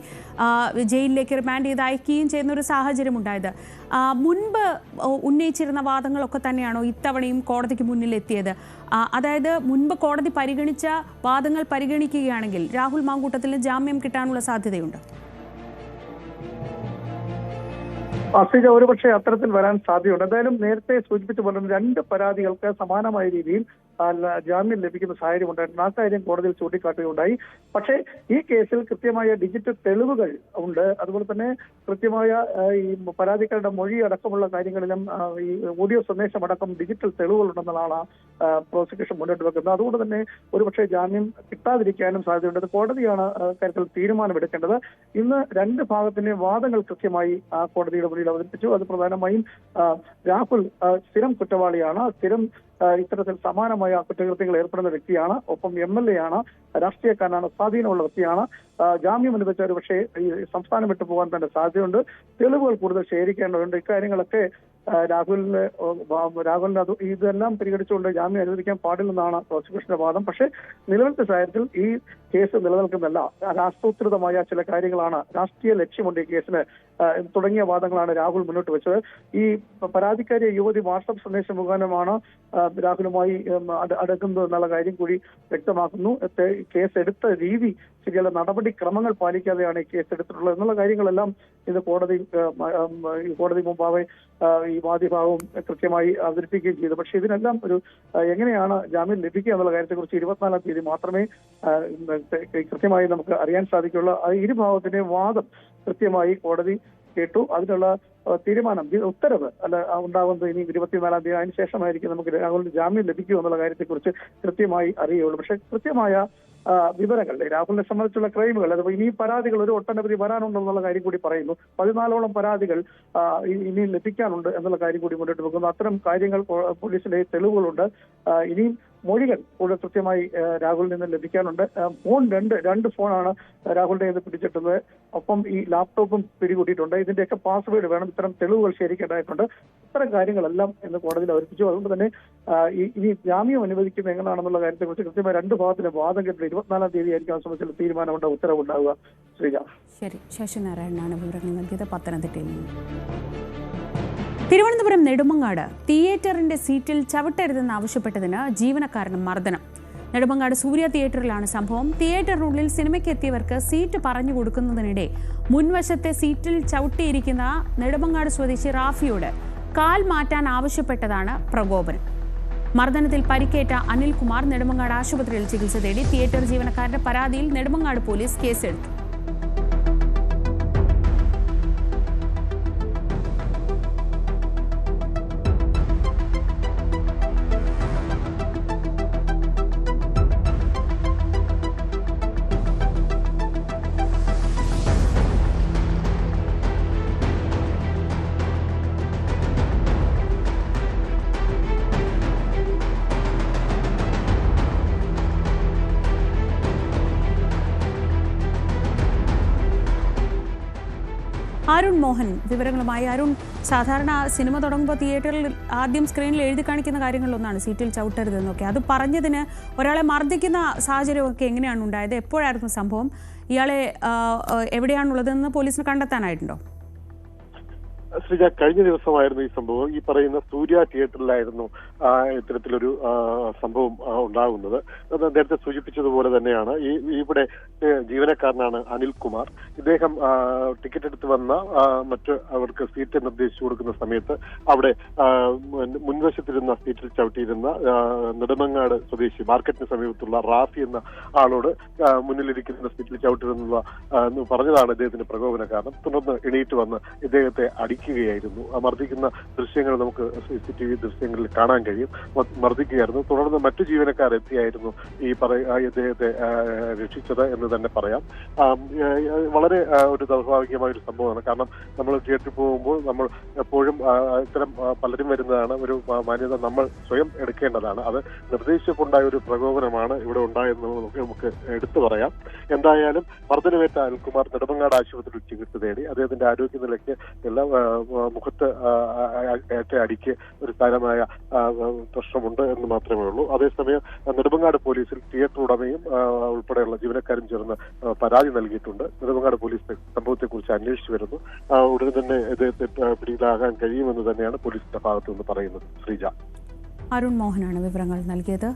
ജയിലിലേക്ക് റിമാൻഡ് ചെയ്ത് അയക്കുകയും ചെയ്യുന്ന ഒരു സാഹചര്യം ഉണ്ടായത്. മുൻപ് ഉന്നയിച്ചിരുന്ന വാദങ്ങളൊക്കെ തന്നെയാണോ ഇത്തവണയും കോടതിക്ക് മുന്നിലെത്തിയത്? അതായത് മുൻപ് കോടതി പരിഗണിച്ച വാദങ്ങൾ പരിഗണിക്കുകയാണെങ്കിൽ രാഹുൽ മാങ്കൂട്ടത്തിന് ജാമ്യം കിട്ടാനുള്ള സാധ്യതയുണ്ട്. അസിജ ഒരുപക്ഷെ അത്തരത്തിൽ വരാൻ സാധ്യതയുണ്ട്. എന്തായാലും നേരത്തെ സൂചിപ്പിച്ചു പോലെ 2 പരാതികൾക്ക് സമാനമായ രീതിയിൽ ജാമ്യം ലഭിക്കുന്ന സാഹചര്യം ഉണ്ടായിരുന്നു. ആ കാര്യം കോടതിയിൽ ചൂണ്ടിക്കാട്ടുകയുണ്ടായി. പക്ഷേ ഈ കേസിൽ കൃത്യമായ ഡിജിറ്റൽ തെളിവുകൾ ഉണ്ട്. അതുപോലെ തന്നെ കൃത്യമായ ഈ പരാതിക്കാരുടെ മൊഴി അടക്കമുള്ള കാര്യങ്ങളിലും ഈ ഓഡിയോ സന്ദേശം അടക്കം ഡിജിറ്റൽ തെളിവുകൾ ഉണ്ടെന്നുള്ളതാണ് പ്രോസിക്യൂഷൻ മുന്നോട്ട് വെക്കുന്നത്. അതുകൊണ്ട് തന്നെ ഒരുപക്ഷെ ജാമ്യം കിട്ടാതിരിക്കാനും സാധ്യതയുണ്ട്. അത് കോടതിയാണ് കാര്യത്തിൽ തീരുമാനമെടുക്കേണ്ടത്. ഇന്ന് 2 ഭാഗത്തിന്റെ വാദങ്ങൾ കൃത്യമായി കോടതിയുടെ മുന്നിൽ അവതരിപ്പിച്ചു. അത് പ്രധാനമായും രാഹുൽ സ്ഥിരം കുറ്റവാളിയാണ്, സ്ഥിരം ഇത്തരത്തിൽ സമാനമായ കുറ്റകൃത്യങ്ങൾ ഏർപ്പെടുന്ന വ്യക്തിയാണ്, ഒപ്പം MLA ആണ്, രാഷ്ട്രീയക്കാരനാണ്, സ്വാധീനമുള്ള വ്യക്തിയാണ്. ജാമ്യം അനുവദിച്ച ഒരു പക്ഷേ ഈ സംസ്ഥാനം വിട്ടു പോകാൻ തന്നെ സാധ്യതയുണ്ട്. തെളിവുകൾ കൂടുതൽ ശേഖരിക്കേണ്ടതുണ്ട്. ഇക്കാര്യങ്ങളൊക്കെ രാഹുലിന് ഇതെല്ലാം പരിഗണിച്ചുകൊണ്ട് ജാമ്യം അനുവദിക്കാൻ പാടില്ലെന്നാണ് പ്രോസിക്യൂഷന്റെ വാദം. പക്ഷേ നിലവിലത്തെ സാഹചര്യത്തിൽ ഈ കേസ് നിലനിൽക്കുന്നില്ല. ആസൂത്രിതമായ ചില കാര്യങ്ങളാണ്, രാഷ്ട്രീയ ലക്ഷ്യമുണ്ട് ഈ കേസിന് തുടങ്ങിയ വാദങ്ങളാണ് രാഹുൽ മുന്നോട്ട് വെച്ചത്. ഈ പരാതിക്കാരിയെ യുവതി വാട്സപ്പ് സന്ദേശം മുഖാന്തരമാണ് രാഹുലുമായി അടുക്കുന്നത് എന്നുള്ള കാര്യം കൂടി വ്യക്തമാക്കുന്നു. കേസ് എടുത്ത രീതി ശരിയുള്ള നടപടിക്രമങ്ങൾ പാലിക്കാതെയാണ് ഈ കേസ് എടുത്തിട്ടുള്ളത് എന്നുള്ള കാര്യങ്ങളെല്ലാം ഇത് കോടതി മുമ്പാകെ ഈ വാദിഭാഗവും കൃത്യമായി അവതരിപ്പിക്കുകയും ചെയ്തു. പക്ഷെ ഇതിനെല്ലാം ഒരു എങ്ങനെയാണ് ജാമ്യം ലഭിക്കുക എന്നുള്ള കാര്യത്തെക്കുറിച്ച് 24-ാം തീയതി മാത്രമേ കൃത്യമായി നമുക്ക് അറിയാൻ സാധിക്കുള്ളൂ. ഇരുഭാഗത്തിന്റെ വാദം കൃത്യമായി കോടതി കേട്ടു. അതിനുള്ള തീരുമാനം, ഉത്തരവ് ഉണ്ടാകുന്നത് ഇനി 24-ാം തീയതി. അതിനുശേഷമായിരിക്കും നമുക്ക് രാഹുലിന് ജാമ്യം ലഭിക്കുമോ എന്നുള്ള കാര്യത്തെക്കുറിച്ച് കൃത്യമായി അറിയുള്ളൂ. പക്ഷെ കൃത്യമായ വിവരങ്ങൾ രാഹുലിനെ സംബന്ധിച്ചുള്ള ക്രൈമുകൾ, അതുപോലെ ഇനി പരാതികൾ ഒരു ഒട്ടനവധി വരാനുണ്ടെന്നുള്ള കാര്യം കൂടി പറയുന്നു. 14ഓളം പരാതികൾ ഇനി ലഭിക്കാനുണ്ട് എന്നുള്ള കാര്യം കൂടി മുന്നോട്ട് വെക്കുന്നു. അത്തരം കാര്യങ്ങൾ പോലീസിലെ തെളിവുകളുണ്ട്. ഇനിയും മൊഴികൾ കൂടുതൽ കൃത്യമായി രാഹുലിൽ നിന്ന് ലഭിക്കാനുണ്ട്. ഫോൺ രണ്ട് ഫോണാണ് രാഹുലിന്റെ നിന്ന് പിടിച്ചിട്ടുള്ളത്. ഒപ്പം ഈ ലാപ്ടോപ്പും പിടികൂട്ടിയിട്ടുണ്ട്. ഇതിന്റെയൊക്കെ പാസ്വേഡ് വേണം. ഇത്തരം തെളിവുകൾ ശേഖരിക്കേണ്ടതായിട്ടുണ്ട്. ഇത്തരം കാര്യങ്ങളെല്ലാം ഇന്ന് കോടതിയിൽ അവതരിപ്പിച്ചു. അതുകൊണ്ട് തന്നെ ഇനി ജാമ്യം അനുവദിക്കുന്നത് എങ്ങനെയാണെന്നുള്ള കാര്യത്തെക്കുറിച്ച് കൃത്യമായി 2 ഭാഗത്തിന്റെ വാദം കേട്ടിട്ട് 24-ാം തീയതി ആയിരിക്കും ആ സംബന്ധിച്ചുള്ള തീരുമാനമുണ്ട്, ഉത്തരവുണ്ടാവുക. ശ്രീജ. ശരി, ശശിനാരായണനാണ് വിവരങ്ങൾ നൽകിയത് പത്തനംതിട്ടയിൽ നിന്ന്. തിരുവനന്തപുരം നെടുമങ്ങാട് തിയേറ്ററിന്റെ സീറ്റിൽ ചവിട്ടരുതെന്ന് ആവശ്യപ്പെട്ടതിന് ജീവനക്കാരന് മർദ്ദനം. നെടുമങ്ങാട് സൂര്യ തിയേറ്ററിലാണ് സംഭവം. തിയേറ്ററിനുള്ളിൽ സിനിമയ്ക്ക് എത്തിയവർക്ക് സീറ്റ് പറഞ്ഞു കൊടുക്കുന്നതിനിടെ മുൻവശത്തെ സീറ്റിൽ ചവിട്ടിയിരിക്കുന്ന നെടുമങ്ങാട് സ്വദേശി റാഫിയോട് കാൽ മാറ്റാൻ ആവശ്യപ്പെട്ടതാണ് പ്രകോപനം. മർദ്ദനത്തിൽ പരിക്കേറ്റ അനിൽകുമാർ നെടുമങ്ങാട് ആശുപത്രിയിൽ ചികിത്സ തേടി. തിയേറ്റർ ജീവനക്കാരന്റെ പരാതിയിൽ നെടുമങ്ങാട് പോലീസ് കേസെടുത്തു. അരുൺ മോഹൻ വിവരങ്ങളുമായി. അരുൺ, സാധാരണ സിനിമ തുടങ്ങുമ്പോൾ തിയേറ്ററിൽ ആദ്യം സ്ക്രീനിൽ എഴുതി കാണിക്കുന്ന കാര്യങ്ങളിലൊന്നാണ് സീറ്റിൽ ചവിട്ടരുതെന്നൊക്കെ. അത് പറഞ്ഞതിന് ഒരാളെ മർദ്ദിക്കുന്ന സാഹചര്യമൊക്കെ എങ്ങനെയാണ് ഉണ്ടായത്? എപ്പോഴായിരുന്നു സംഭവം? ഇയാളെ എവിടെയാണുള്ളതെന്ന് പോലീസിന് കണ്ടെത്താനായിട്ടുണ്ടോ? ശ്രീജ, കഴിഞ്ഞ ദിവസമായിരുന്നു ഈ സംഭവം. ഈ പറയുന്ന സൂര്യ തിയേറ്ററിലായിരുന്നു ഇത്തരത്തിലൊരു സംഭവം ഉണ്ടാകുന്നത്. നേരത്തെ സൂചിപ്പിച്ചതുപോലെ തന്നെയാണ് ഇവിടെ ജീവനക്കാരനാണ് അനിൽകുമാർ. ഇദ്ദേഹം ടിക്കറ്റ് എടുത്ത് വന്ന മറ്റ് അവർക്ക് സീറ്റ് നിർദ്ദേശിച്ചു കൊടുക്കുന്ന സമയത്ത് അവിടെ മുൻവശത്തിരുന്ന സീറ്റിൽ ചവിട്ടിയിരുന്ന നെടുമങ്ങാട് സ്വദേശി മാർക്കറ്റിന് സമീപത്തുള്ള റാഫി എന്ന ആളോട് മുന്നിലിരിക്കുന്ന സീറ്റിൽ ചവിട്ടിരുന്നുള്ള പറഞ്ഞതാണ് ഇദ്ദേഹത്തിന്റെ പ്രകോപന കാരണം. തുടർന്ന് എണീറ്റ് വന്ന് ഇദ്ദേഹത്തെ അടിക്കുകയായിരുന്നു. മർദ്ദിക്കുന്ന ദൃശ്യങ്ങൾ നമുക്ക് CCTV ദൃശ്യങ്ങളിൽ കാണാൻ കഴിയും. മർദ്ദിക്കുകയായിരുന്നു. തുടർന്ന് മറ്റു ജീവനക്കാർ എത്തിയായിരുന്നു ഇദ്ദേഹത്തെ രക്ഷിച്ചത് എന്ന് തന്നെ പറയാം. വളരെ ഒരു ദൗർഭാഗ്യമായ ഒരു സംഭവമാണ്. കാരണം നമ്മൾ തിയേറ്ററിൽ പോകുമ്പോൾ നമ്മൾ എപ്പോഴും ഇത്തരം പലരും വരുന്നതാണ്. ഒരു മാന്യത നമ്മൾ സ്വയം എടുക്കേണ്ടതാണ്. അത് നിർദ്ദേശിച്ചുണ്ടായ ഒരു പ്രകോപനമാണ് ഇവിടെ ഉണ്ടായെന്ന് നമുക്ക് എടുത്തു പറയാം. എന്തായാലും മർദ്ദനമേറ്റ അനിൽകുമാർ നെടുമങ്ങാട് ആശുപത്രിയിൽ ചികിത്സ തേടി. അദ്ദേഹത്തിന്റെ ആരോഗ്യനിലയ്ക്ക് എല്ലാ മുഖത്ത് ഏറ്റ അടിക്ക് ഒരു സാരമായ പ്രശ്നമുണ്ട് എന്ന് മാത്രമേ ഉള്ളൂ. അതേസമയം നെടുമങ്ങാട് പോലീസിൽ തിയേറ്റർ ഉടമയും ഉൾപ്പെടെയുള്ള ജീവനക്കാരും ചേർന്ന് പരാതി നൽകിയിട്ടുണ്ട്. നെടുമങ്ങാട് പോലീസ് സംഭവത്തെക്കുറിച്ച് അന്വേഷിച്ചു വരുന്നു. ഉടനെ തന്നെ ഇദ്ദേഹത്തെ പിടിയിലാകാൻ കഴിയുമെന്ന് തന്നെയാണ് പോലീസിന്റെ ഭാഗത്തു നിന്ന് പറയുന്നത്. ശ്രീജ. അരുൺ മോഹനാണ് വിവരങ്ങൾ നൽകിയത്.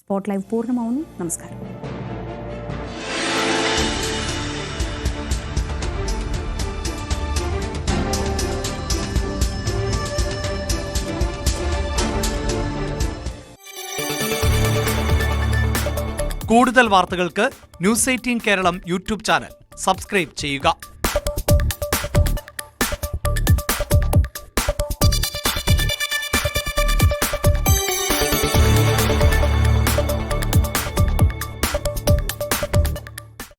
സ്പോട്ട് ലൈവ് പൂർണ്ണമാവുന്നു. നമസ്കാരം. കൂടുതൽ വാർത്തകൾക്ക് news 18 Keralam YouTube channel subscribe ചെയ്യുക.